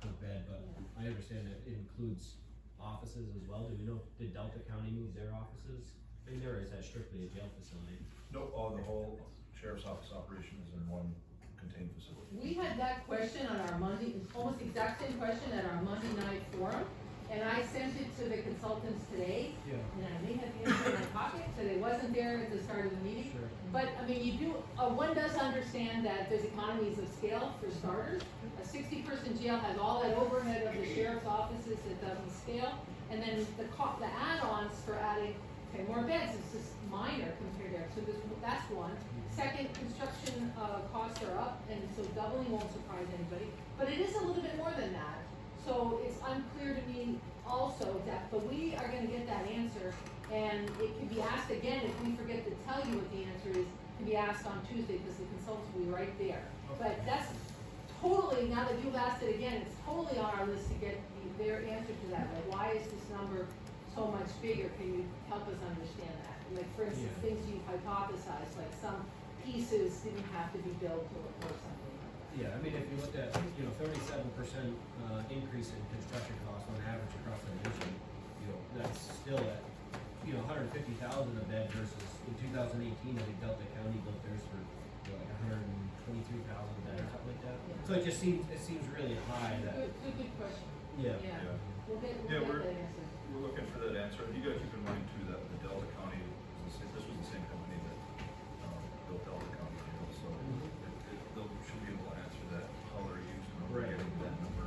per bed, but I understand that it includes offices as well. Do we know, did Delta County move their offices in there, or is that strictly a jail facility? No, the whole sheriff's office operation is in one contained facility. We had that question on our Monday, almost the exact same question at our Monday night forum, And I sent it to the consultants today, Yeah. and I may have the answer in my pocket, but it wasn't there at the start of the meeting. Sure. But, I mean, you do, one does understand that there's economies of scale for starters. A 60-person jail has all that overhead of the sheriff's offices that doesn't scale. And then the add-ons for adding, okay, more beds is just minor compared to, so that's one. Second, construction, costs are up, and so doubling won't surprise anybody. But it is a little bit more than that. So it's unclear to me also that, but we are gonna get that answer, and it can be asked again if we forget to tell you what the answer is, it can be asked on Tuesday, because the consultants will be right there. But that's totally, now that you've asked it again, it's totally on our list to get their answer to that. Like, why is this number so much bigger? Can you help us understand that? Like, for instance, Yeah. things you've hypothesized, like some pieces didn't have to be built or something. Yeah, I mean, if you looked at, 37% increase in construction costs on average across the nation, that's still at, 150,000 a bed versus in 2018, I think Delta County built theirs for like 123,000 a bed or something like that. So it just seems really high that, Good question. yeah. Yeah. We'll get Yeah, that answer. We're looking for that answer. You gotta keep in mind too that the Delta County, this was the same company that, built Delta County, so they'll should be able to answer that, how they're using, how they're Right. getting that number.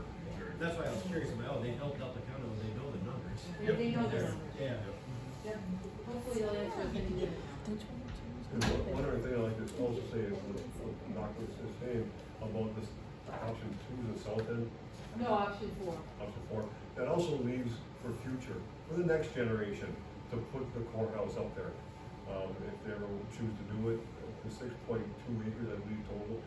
That's why I was curious about, they helped Delta County when they know the numbers. They know the They're- numbers. Yeah. Yep. Hopefully they'll answer us in a minute. And one other thing I'd like to also say is what Dr. is saying about this option two, the south end, No, option 4. option four, that also leaves for future, for the next generation, to put the courthouse up there. If they ever choose to do it, the 6.2 acres, I believe total,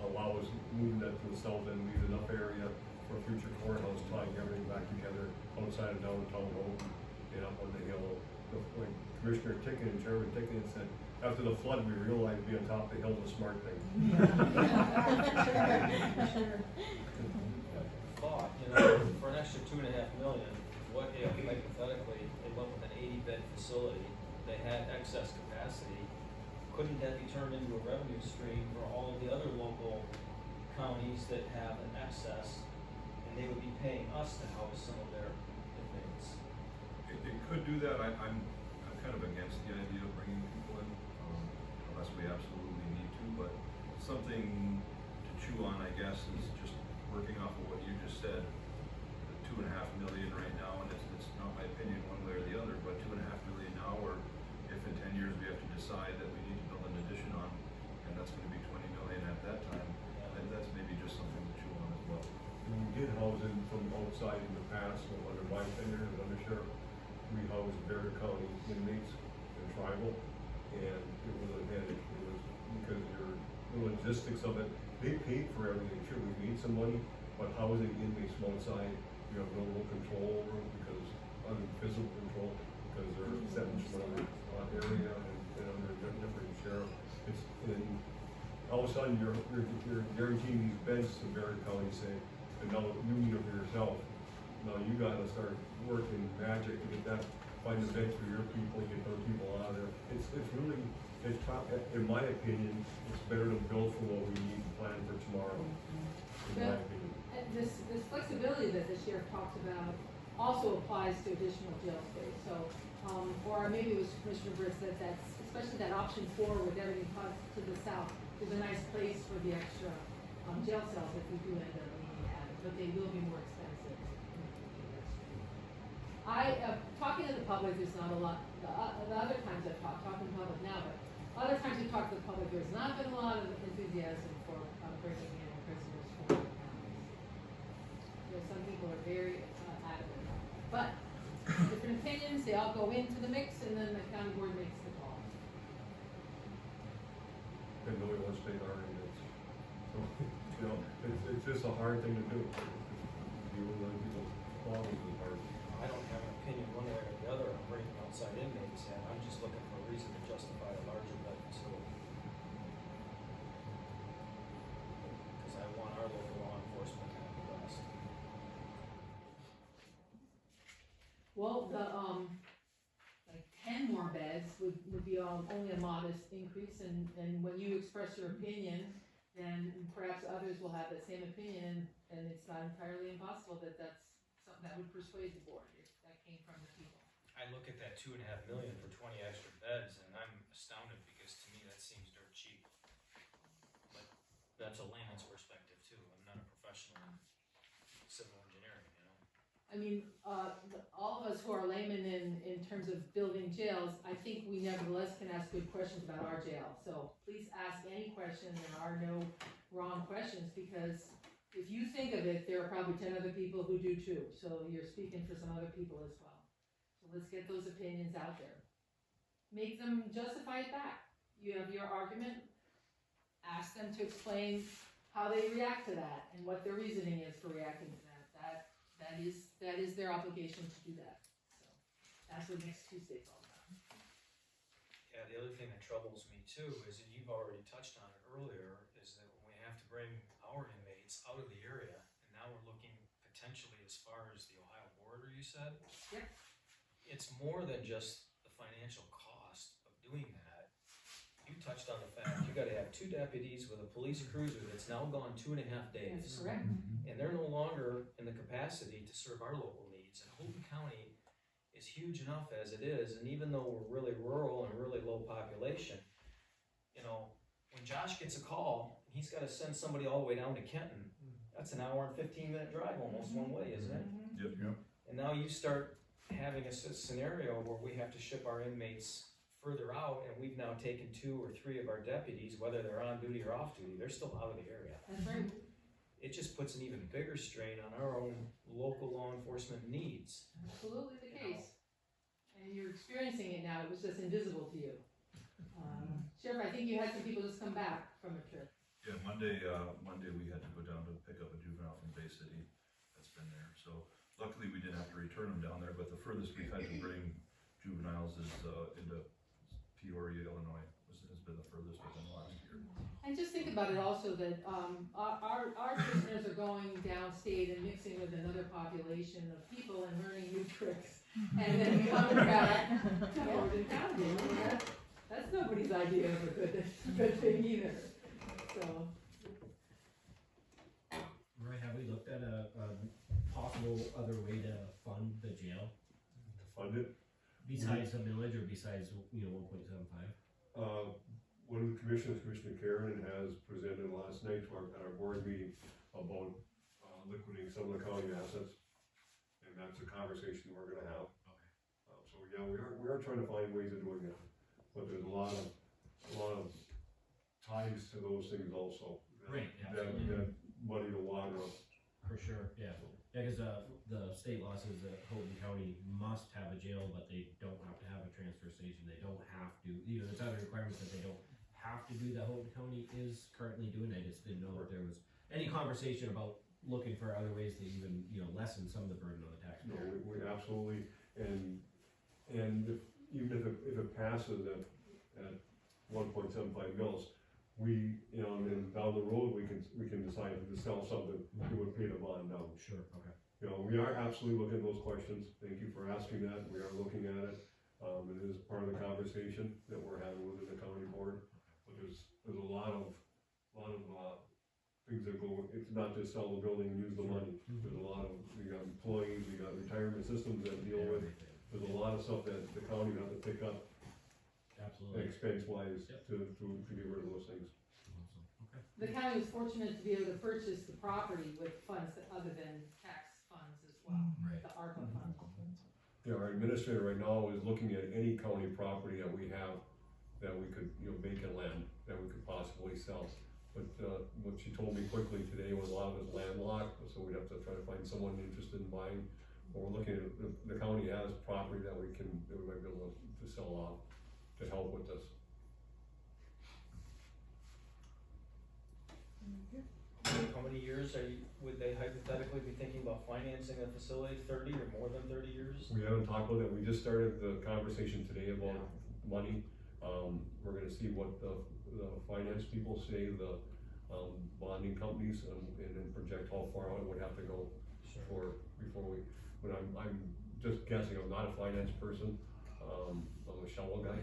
allows moving that to the south end, leaves enough area for future courthouse, tying everything back together outside of downtown Houghton and up on the hill. Like Commissioner Ticken and Chairman Ticken said, after the flood, we realized being on top of the hill is a smart thing. Thought, for an extra $2.5 million, what if hypothetically they went with an 80-bed facility, they had excess capacity, couldn't that be turned into a revenue stream for all of the other local counties that have an excess, and they would be paying us to house some of their inmates? It could do that. I'm kind of against the idea of bringing people in, unless we absolutely need to, but something to chew on, I guess, is just working off of what you just said. The $2.5 million right now, and it's not my opinion one way or the other, but $2.5 million now, or if in 10 years we have to decide that we need to build an addition on, and that's gonna be 20 million at that time, then that's maybe just something to chew on as well. And we did housing from outside in the past, so under my tenure as under sheriff, we housed Bear County inmates in tribal, and it was a headache. It was because the logistics of it, they paid for everything. Sure, we made some money, but housing inmates from outside, you have no real control over them because physical control, because they're sentenced from another area and under a different sheriff. And all of a sudden you're guaranteeing these beds to Bear County, say, and now you need it for yourself. Now you gotta start working magic to get that, find the beds for your people, get those people out of there. It's really, in my opinion, it's better to build for what we need and plan for tomorrow, in my opinion. And this flexibility that the sheriff talks about also applies to additional jail space, so, or maybe it was Commissioner Britt said that, especially that option 4 with everything cut to the south, is a nice place for the extra, jail cells if we do end up needing that, but they will be more expensive. Talking to the public, there's not a lot, the other times I've talking to the public now, but other times we talk to the public, there's not been a lot of enthusiasm for, bringing in prisoners from other counties. Some people are very adamant about it, but different opinions, they all go into the mix, and then the county board makes the call. And nobody wants to take our inmates. So, it's just a hard thing to do. Deal with other people's problems is hard. I don't have an opinion one way or the other on bringing outside inmates in, I'm just looking for a reason to justify a larger bed facility. Because I want our local law enforcement to have the best. Well, the, like 10 more beds would be only a modest increase, and when you express your opinion, then perhaps others will have that same opinion, and it's not entirely impossible that that's something that would persuade the board if that came from the people. I look at that 2.5 million for 20 extra beds and I'm astounded because to me that seems dirt cheap. But that's a layman's perspective too. I'm not a professional in civil engineering, you know? I mean, all of us who are laymen in terms of building jails, I think we nevertheless can ask good questions about our jail. So please ask any questions, there are no wrong questions, because if you think of it, there are probably 10 other people who do too. So you're speaking for some other people as well. So let's get those opinions out there. Make them justify it back. You have your argument, ask them to explain how they react to that and what their reasoning is for reacting to that. That is their obligation to do that. So that's what next Tuesday's all about. Yeah, the other thing that troubles me too is, and you've already touched on it earlier, is that when we have to bring our inmates out of the area, and now we're looking potentially as far as the Ohio border, you said? Yep. It's more than just the financial cost of doing that. You touched on the fact you gotta have 2 deputies with a police cruiser that's now gone 2.5 days. That's correct. And they're no longer in the capacity to serve our local needs. And Houghton County is huge enough as it is, and even though we're really rural and really low population, you know, when Josh gets a call, he's gotta send somebody all the way down to Kenton. That's an hour and 15-minute drive almost one way, isn't it? Yep. And now you start having a scenario where we have to ship our inmates further out, and we've now taken 2 or 3 of our deputies, whether they're on duty or off duty, they're still out of the area. That's right. It just puts an even bigger strain on our own local law enforcement needs. Absolutely the case. And you're experiencing it now, it was just invisible to you. Sheriff, I think you had some people just come back from a trip. Yeah, Monday we had to go down to pick up a juvenile from Bay City that's been there. So luckily we didn't have to return them down there, but the furthest we've had to bring juveniles is into Peoria, Illinois, has been the furthest within the last year. And just think about it also that our prisoners are going downstate and mixing with another population of people and learning new tricks. And then coming back to Houghton County. That's nobody's idea of a good thing either. So. Roy, have we looked at a possible other way to fund the jail? To fund it? Besides the millage or besides, 1.75? One of the commissioners, Commissioner Karen, has presented last night at our board meeting about liquidating some of the county assets. And that's a conversation we're gonna have. Okay. So yeah, we are trying to find ways of doing that, but there's a lot of ties to those things also. Right, That muddy the water up. For sure, yeah. Yeah, because the state law says that Houghton County must have a jail, but they don't have to have a transfer station. They don't have to, there's other requirements that they don't have to do that Houghton County is currently doing. I just didn't know if there was any conversation about looking for other ways to even, lessen some of the burden on the No, taxpayer. we absolutely, and even if it passes at 1.75 mils, we, and down the road, we can decide to sell something, we would pay the bond down. Sure, okay. We are absolutely looking at those questions. Thank you for asking that. We are looking at it. It is part of the conversation that we're having within the county board. But there's a lot of things that go, it's not just sell the building and use the money. There's a lot of, we got employees, we got retirement systems that deal with. There's a lot of stuff that the county would have to pick up. Absolutely. Expense-wise, Yep. to get rid of those things. Awesome, okay. The county was fortunate to be able to purchase the property with funds other than tax funds as well, Right. the ARPA funds. Yeah, our administrator right now is looking at any county property that we have that we could, vacant land that we could possibly sell. But, what she told me quickly today was a lot of it is landlocked, so we'd have to try to find someone interested in buying. But we're looking at, the county has property that we might be able to sell off to help with this. How many years would they hypothetically be thinking about financing a facility, 30 or more than 30 years? We haven't talked about that, we just started the conversation today about money. We're gonna see what the finance people say, the bonding companies, and then project how far out it would have to go but I'm just guessing, I'm not a finance person, I'm a shovel guy,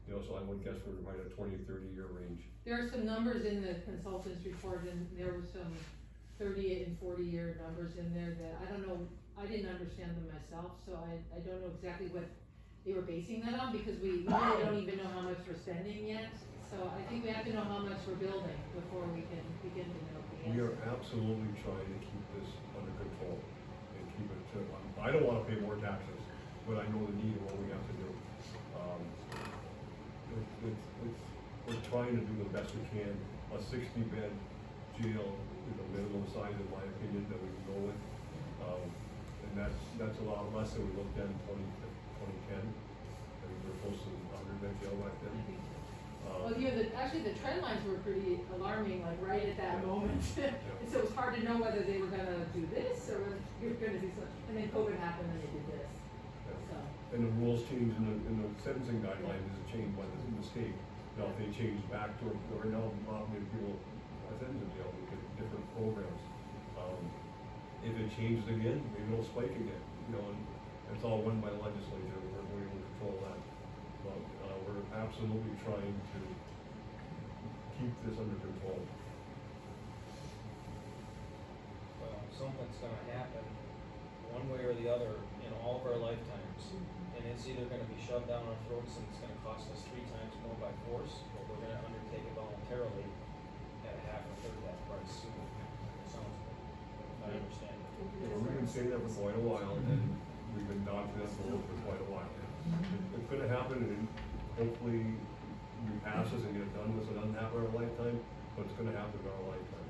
so I would guess we're probably a 20 to 30 year range. There are some numbers in the consultant's report, and there were some 30 and 40 year numbers in there that I I didn't understand them myself, so I don't know exactly what they were basing that on, because we really don't even know how much we're spending yet. So I think we have to know how much we're building before we can begin to know the We answer. are absolutely trying to keep this under control and keep it to, I don't wanna pay more taxes, but I know the need and what we have to do. We're trying to do the best we can. A 60-bed jail is the minimum size, in my opinion, that we can go with. And that's a lot less than we looked at in 2010. I think we're close to 100-bed jail back then. Well, actually the trend lines were pretty alarming, like right at that moment. And so it was hard to know whether they were gonna do this or whether they were gonna do something. And then COVID happened and they did this. So, And the rules changed in the sentencing guidelines is changed by the state. Now, if they change back to, right now, not many people are sentenced in jail because of different programs. If it changes again, maybe it'll spike again, and it's all run by the legislature, we're able to control that. But, we're absolutely trying to keep this under control. Well, something's gonna happen, one way or the other, in all of our lifetimes. And it's either gonna be shoved down our throats and it's gonna cost us 3 times more by force, or we're gonna undertake it voluntarily at a half or a third of that price sooner. It sounds good, if I understand it. We've been saying that for quite a while, and we've been dodging that bullet for quite a while. It's gonna happen, and hopefully we pass this and get it done, so it doesn't happen in our lifetime, but it's gonna happen in our lifetime.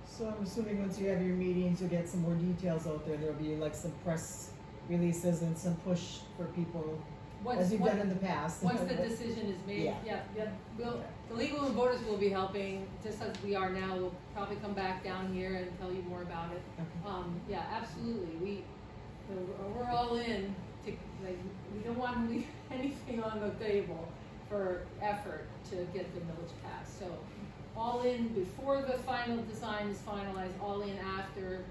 So I'm assuming once you have your meetings, you'll get some more details out there, there'll be like some press releases and some push for people, as you've done in the past. Once the decision is made, Yeah. the legal and voters will be helping, just as we are now. We'll probably come back down here and tell you more about it. Okay. Yeah, absolutely, we're all in to, like, we don't want to leave anything on the table for effort to get the millage passed. So, all in before the final design is finalized, all in after.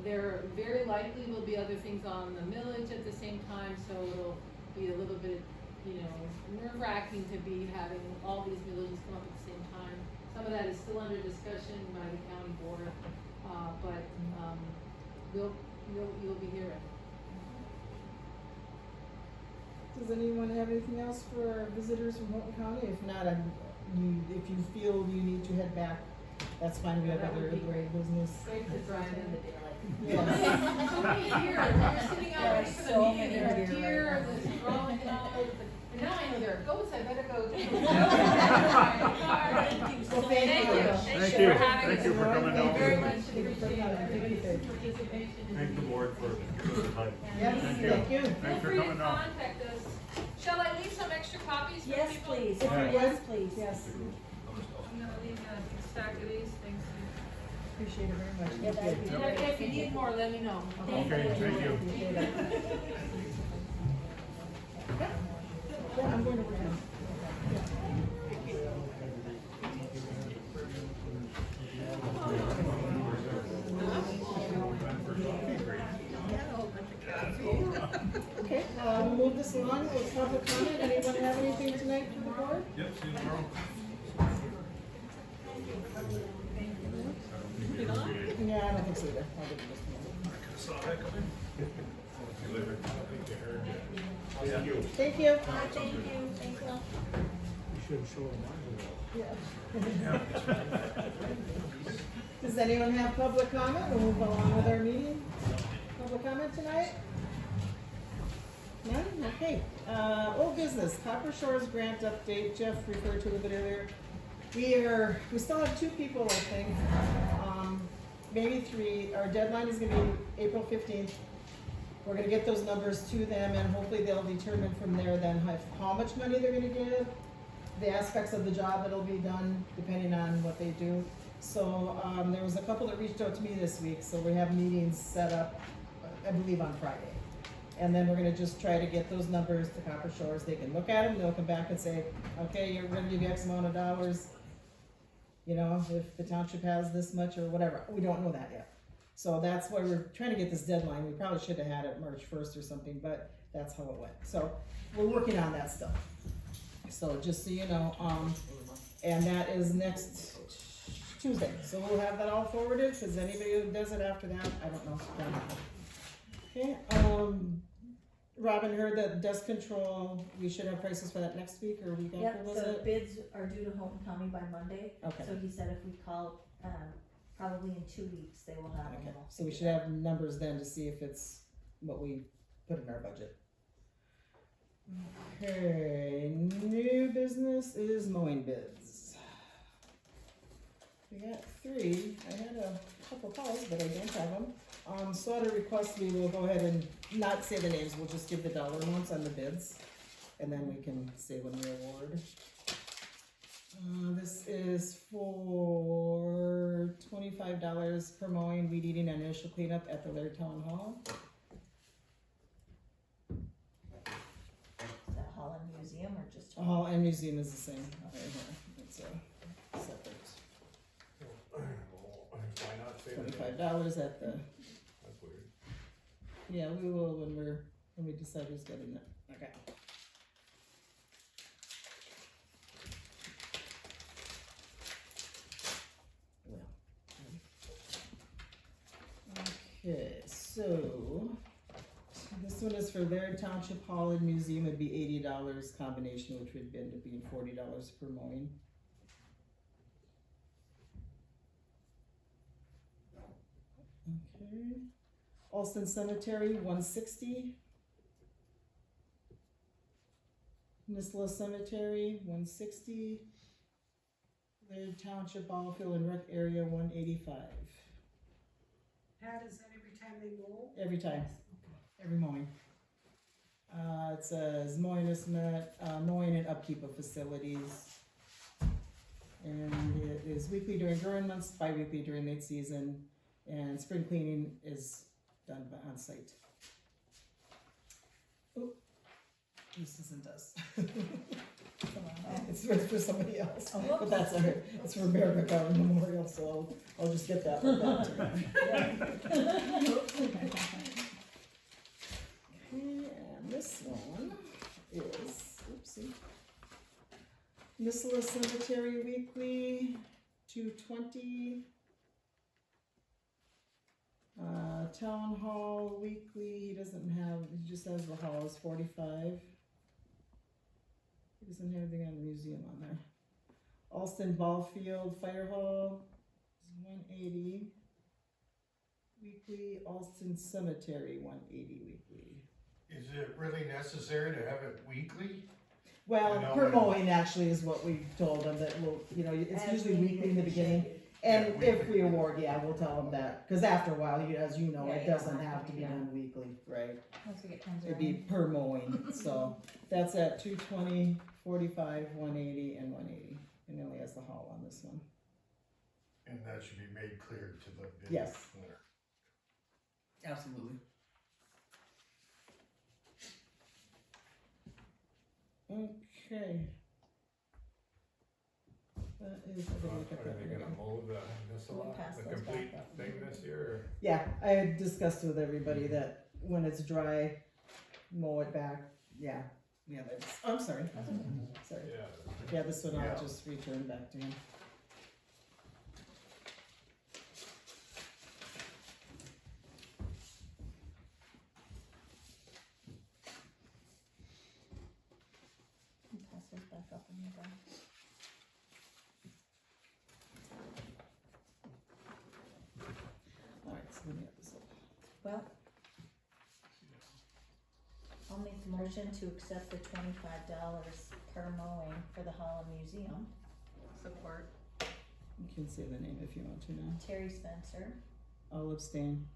There very likely will be other things on the millage at the same time, so it'll be a little bit, nerve-wracking to be having all these villages come up at the same time. Some of that is still under discussion by the county board, but you'll be hearing. Does anyone have anything else for visitors from Holton County? If not, if you feel you need to head back, that's fine, we have That would other be great business. Great to drive in the daylight. Yes. So many deer, they're sitting out ready for the So meeting, many there are deer deer, right now. there's rolling and all, and now I know there are goats, I better go. Well, thank you. Thank for you. having Thank you for us. coming Thank down. you very much, Thank you for appreciate coming. Thank you. everybody's participation. Thank the board for giving us the time. Yes, Thank you. thank you. Feel Thanks for free to coming down. contact us. Shall I leave some extra copies for Yes, people? please. If you Yes, would, please. yes, I'm gonna leave a stack of these things. appreciate it very much. Yeah, Thank that'd be you. And if you need more, let me know. Okay, thank you. Appreciate it. Yeah, I'm going to work on it. Okay, we'll move this along with public comment. Anyone have anything tonight for the board? Yep, see you tomorrow. Yeah, I don't think so either. I'll give it just a minute. Saw that coming. See you later. Thank you. Thank you. Thank you, thank you. You should show them Does anyone have public comment? We'll move along with our meeting. Public comment tonight? None? Okay. Old business, Copper Shores grant update. Jeff referred to it a bit earlier. We still have 2 people, I think. Maybe 3. Our deadline is gonna be April 15th. We're gonna get those numbers to them and hopefully they'll determine from there then how much money they're gonna give, the aspects of the job that'll be done depending on what they do. So, there was a couple that reached out to me this week, so we have meetings set up, I believe on Friday. And then we're gonna just try to get those numbers to Copper Shores. They can look at them, they'll come back and say, okay, you're gonna give you X amount of dollars. If the township has this much or whatever, we don't know that yet. So that's why we're trying to get this deadline. We probably should have had it March 1st or something, but that's how it went. So we're working on that stuff. So just so you know, and that is next Tuesday. So we'll have that all forwarded, because anybody who does it after that, I don't know. Okay, Robin heard that dust control, we should have prices for that next week or week after, Yep, was so it? bids are due to Houghton County by Monday. Okay. So he said if we call, probably in 2 weeks, they will have Okay, them all. so we should have numbers then to see if it's what we put in our budget. Okay, new business is mowing bids. We got 3, I had a couple calls, but I don't have them. So at a request, we will go ahead and not say the names, we'll just give the dollar amounts on the bids, and then we can say when we award. This is for $25 per mowing, weed eating, and initial cleanup at the Laird Town Hall. Is that Hall and Museum or just Hall? Hall and museum is the same, right here, it's a separate. Why not say that? $25 at the, That's weird. yeah, we will when we decide who's getting it, okay. Okay, so this one is for Laird Township Hall and Museum, it'd be $80 combination, which would end up being $40 per mowing. Okay, Alston Cemetery, $160. Nisla Cemetery, $160. Laird Township Ballfield and Rec Area, $185. Pat, is that every time they mow? Every time, every mowing. It says mowing estimate, mowing and upkeep of facilities. And it is weekly during growing months, bi-weekly during late season, and spring cleaning is done on site. Oh, this isn't us. It's for somebody else, but that's all right. It's for America Garden Memorial, so I'll just get that one back to them. Okay, and this one is, oopsie. Nisla Cemetery Weekly, $220. Town Hall Weekly, he doesn't have, he just has the hall is $45. He doesn't have anything on the museum on there. Alston Ballfield Fire Hall is $180 weekly. Alston Cemetery $180 weekly. Is it really necessary to have it weekly? Well, I know per it- mowing actually is what we told them that we'll, you know, it's As usually we weekly in the beginning. negotiated. And Yeah, if we award, yeah, we'll tell them that, cause after a while, as you know, Yeah, it you don't doesn't have have to to be do that. done weekly, right? Once we get tons It'd of be rain. per mowing, so that's at 220, 45, 180, and 180. And it only has the hall on this one. And that should be made clear to the bid Yes. winner. Absolutely. Okay. That is, I gotta look at Are that they one gonna again. mow this a We'll lot, pass the those complete back up. thing this year, Yeah, I had discussed with everybody that when it's dry, mow it back, yeah, that's, I'm sorry. or? Sorry. Yeah. Yeah, this one Yeah. I'll just return back to him. Pass those back up when you're done. Alright, so let me get this up. Well, I'll make the motion to accept the $25 per mowing for the Hall and Museum. Support. You can say the name if you want to now. Terry Spencer. I'll abstain.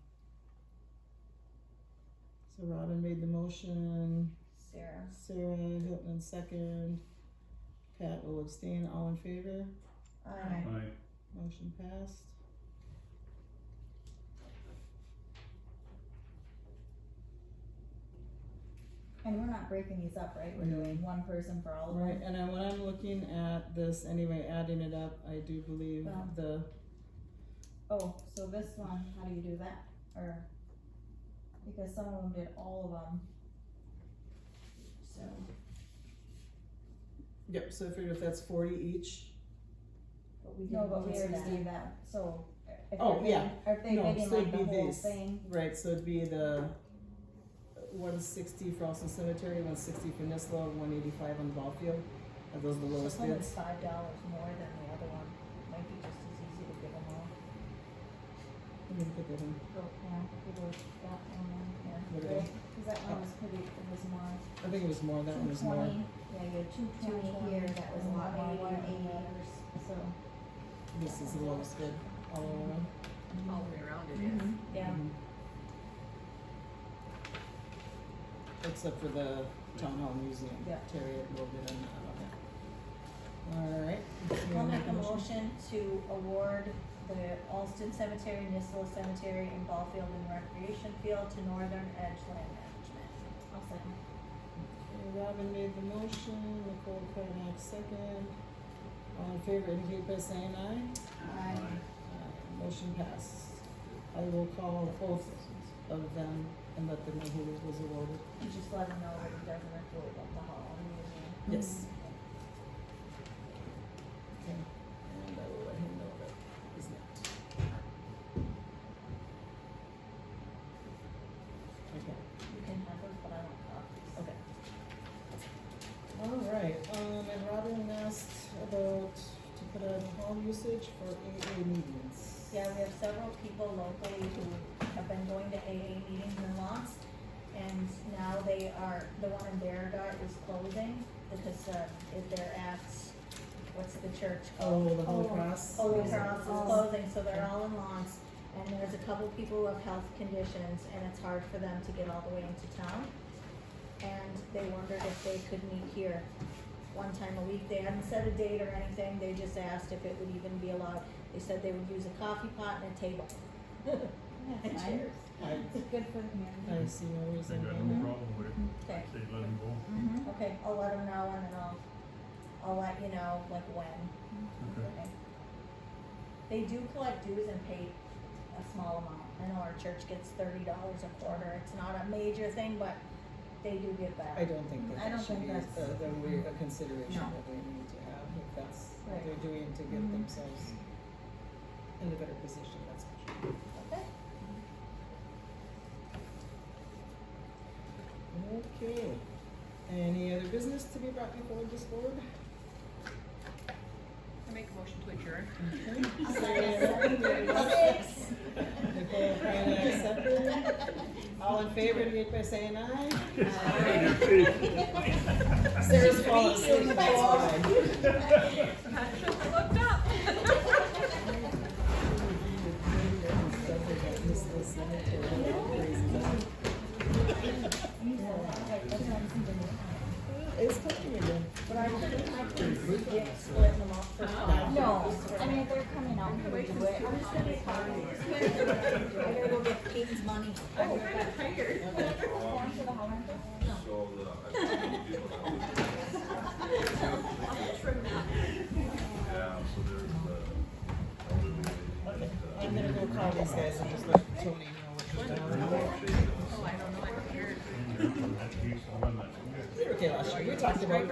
So Robin made the motion, Sarah. Sarah Hilton second, Pat will abstain, all in favor, Aye. motion passed. And we're not breaking these up, right? We're doing one person for all of them? Right, and when I'm looking at this, anyway, adding it up, I do believe Well. the, Oh, so this one, how do you do that? Or, because some of them did all of them. So, yep, so I figured if that's 40 each, but we did. No, but we already did that, so. If Oh, they're yeah. bidding- Are they No, bidding so like it'd the be whole these. thing? right, so it'd be the 160 for Austin Cemetery, 160 for Nisla, 185 on the ball field. Are those the lowest So bids? it's $5 more than the other one, might be just as easy to give them all. Let me look at that one. Go, yeah, give those, that one, yeah, What are they? right, cause that one was pretty, it was more. I think it was more, that one was more. 220, yeah, you had 220 here, that was a lot more, 180, so. This is the lowest bid all around. All the way around it is. Yeah, Mhm. Except for the Town Hall Museum. Yeah. Terry had a little bit on that. Alright. I'll make a motion to award the Alston Cemetery, Nisla Cemetery, and Ballfield and Recreation Field to Northern Edge Land Management. I'll second. Okay, Robin made the motion, Nicole Carnac second. All in favor indicate by saying aye. Aye. Motion passed. I will call both of them and let them know who was awarded. And just let them know that it doesn't include like the hall and museum. Yes. Okay, and I will let him know that he's not. Okay. You can have those, but I want copies. Okay. Alright, and Robin asked about to put on hall usage for AA meetings. Yeah, we have several people locally who have been going to AA meetings and lost. And now they are, the one in Darragh is closing because, they're at, what's the church called? Oh, the Holy Cross? Holy Cross is closing, so they're all in Lawrence. And there's a couple people who have health conditions and it's hard for them to get all the way into town. And they wondered if they could meet here one time a week. They hadn't set a date or anything, they just asked if it would even be allowed. They said they would use a coffee pot and a table. And chairs. It's good for the community. I see no They reason. got why no not. problem with it. Okay. Say let them go. Okay, I'll let them know and then I'll let you know like when. Okay. They do collect dues and pay a small amount. I know our church gets $30 a quarter. It's not a major thing, but they do give back. I don't think I that don't should be think that's- a consideration No. that they need to have, if that's what Right. they're doing to get Mhm. themselves in a better position, that's for sure. Okay. Okay, any other business to be brought before this board? I make a motion to adjourn. Nicole Carnac, second. All in favor, indicate by saying aye. Sarah's falling asleep, that's fine. Looked up. It's coming again. But I couldn't splitting them up for No, I mean, they're coming out here to do it. I'm just gonna be tired. I gotta go get Peyton's money. I'm kinda tired. Going to the Highland? So the, I think the people that I'll trim that. yeah, so there's the elderly lady. I'm gonna go call these guys and just let Tony know what you're doing. Oh, I don't know, I'm scared. And that piece, the one that's good. We were okay last year, we talked about,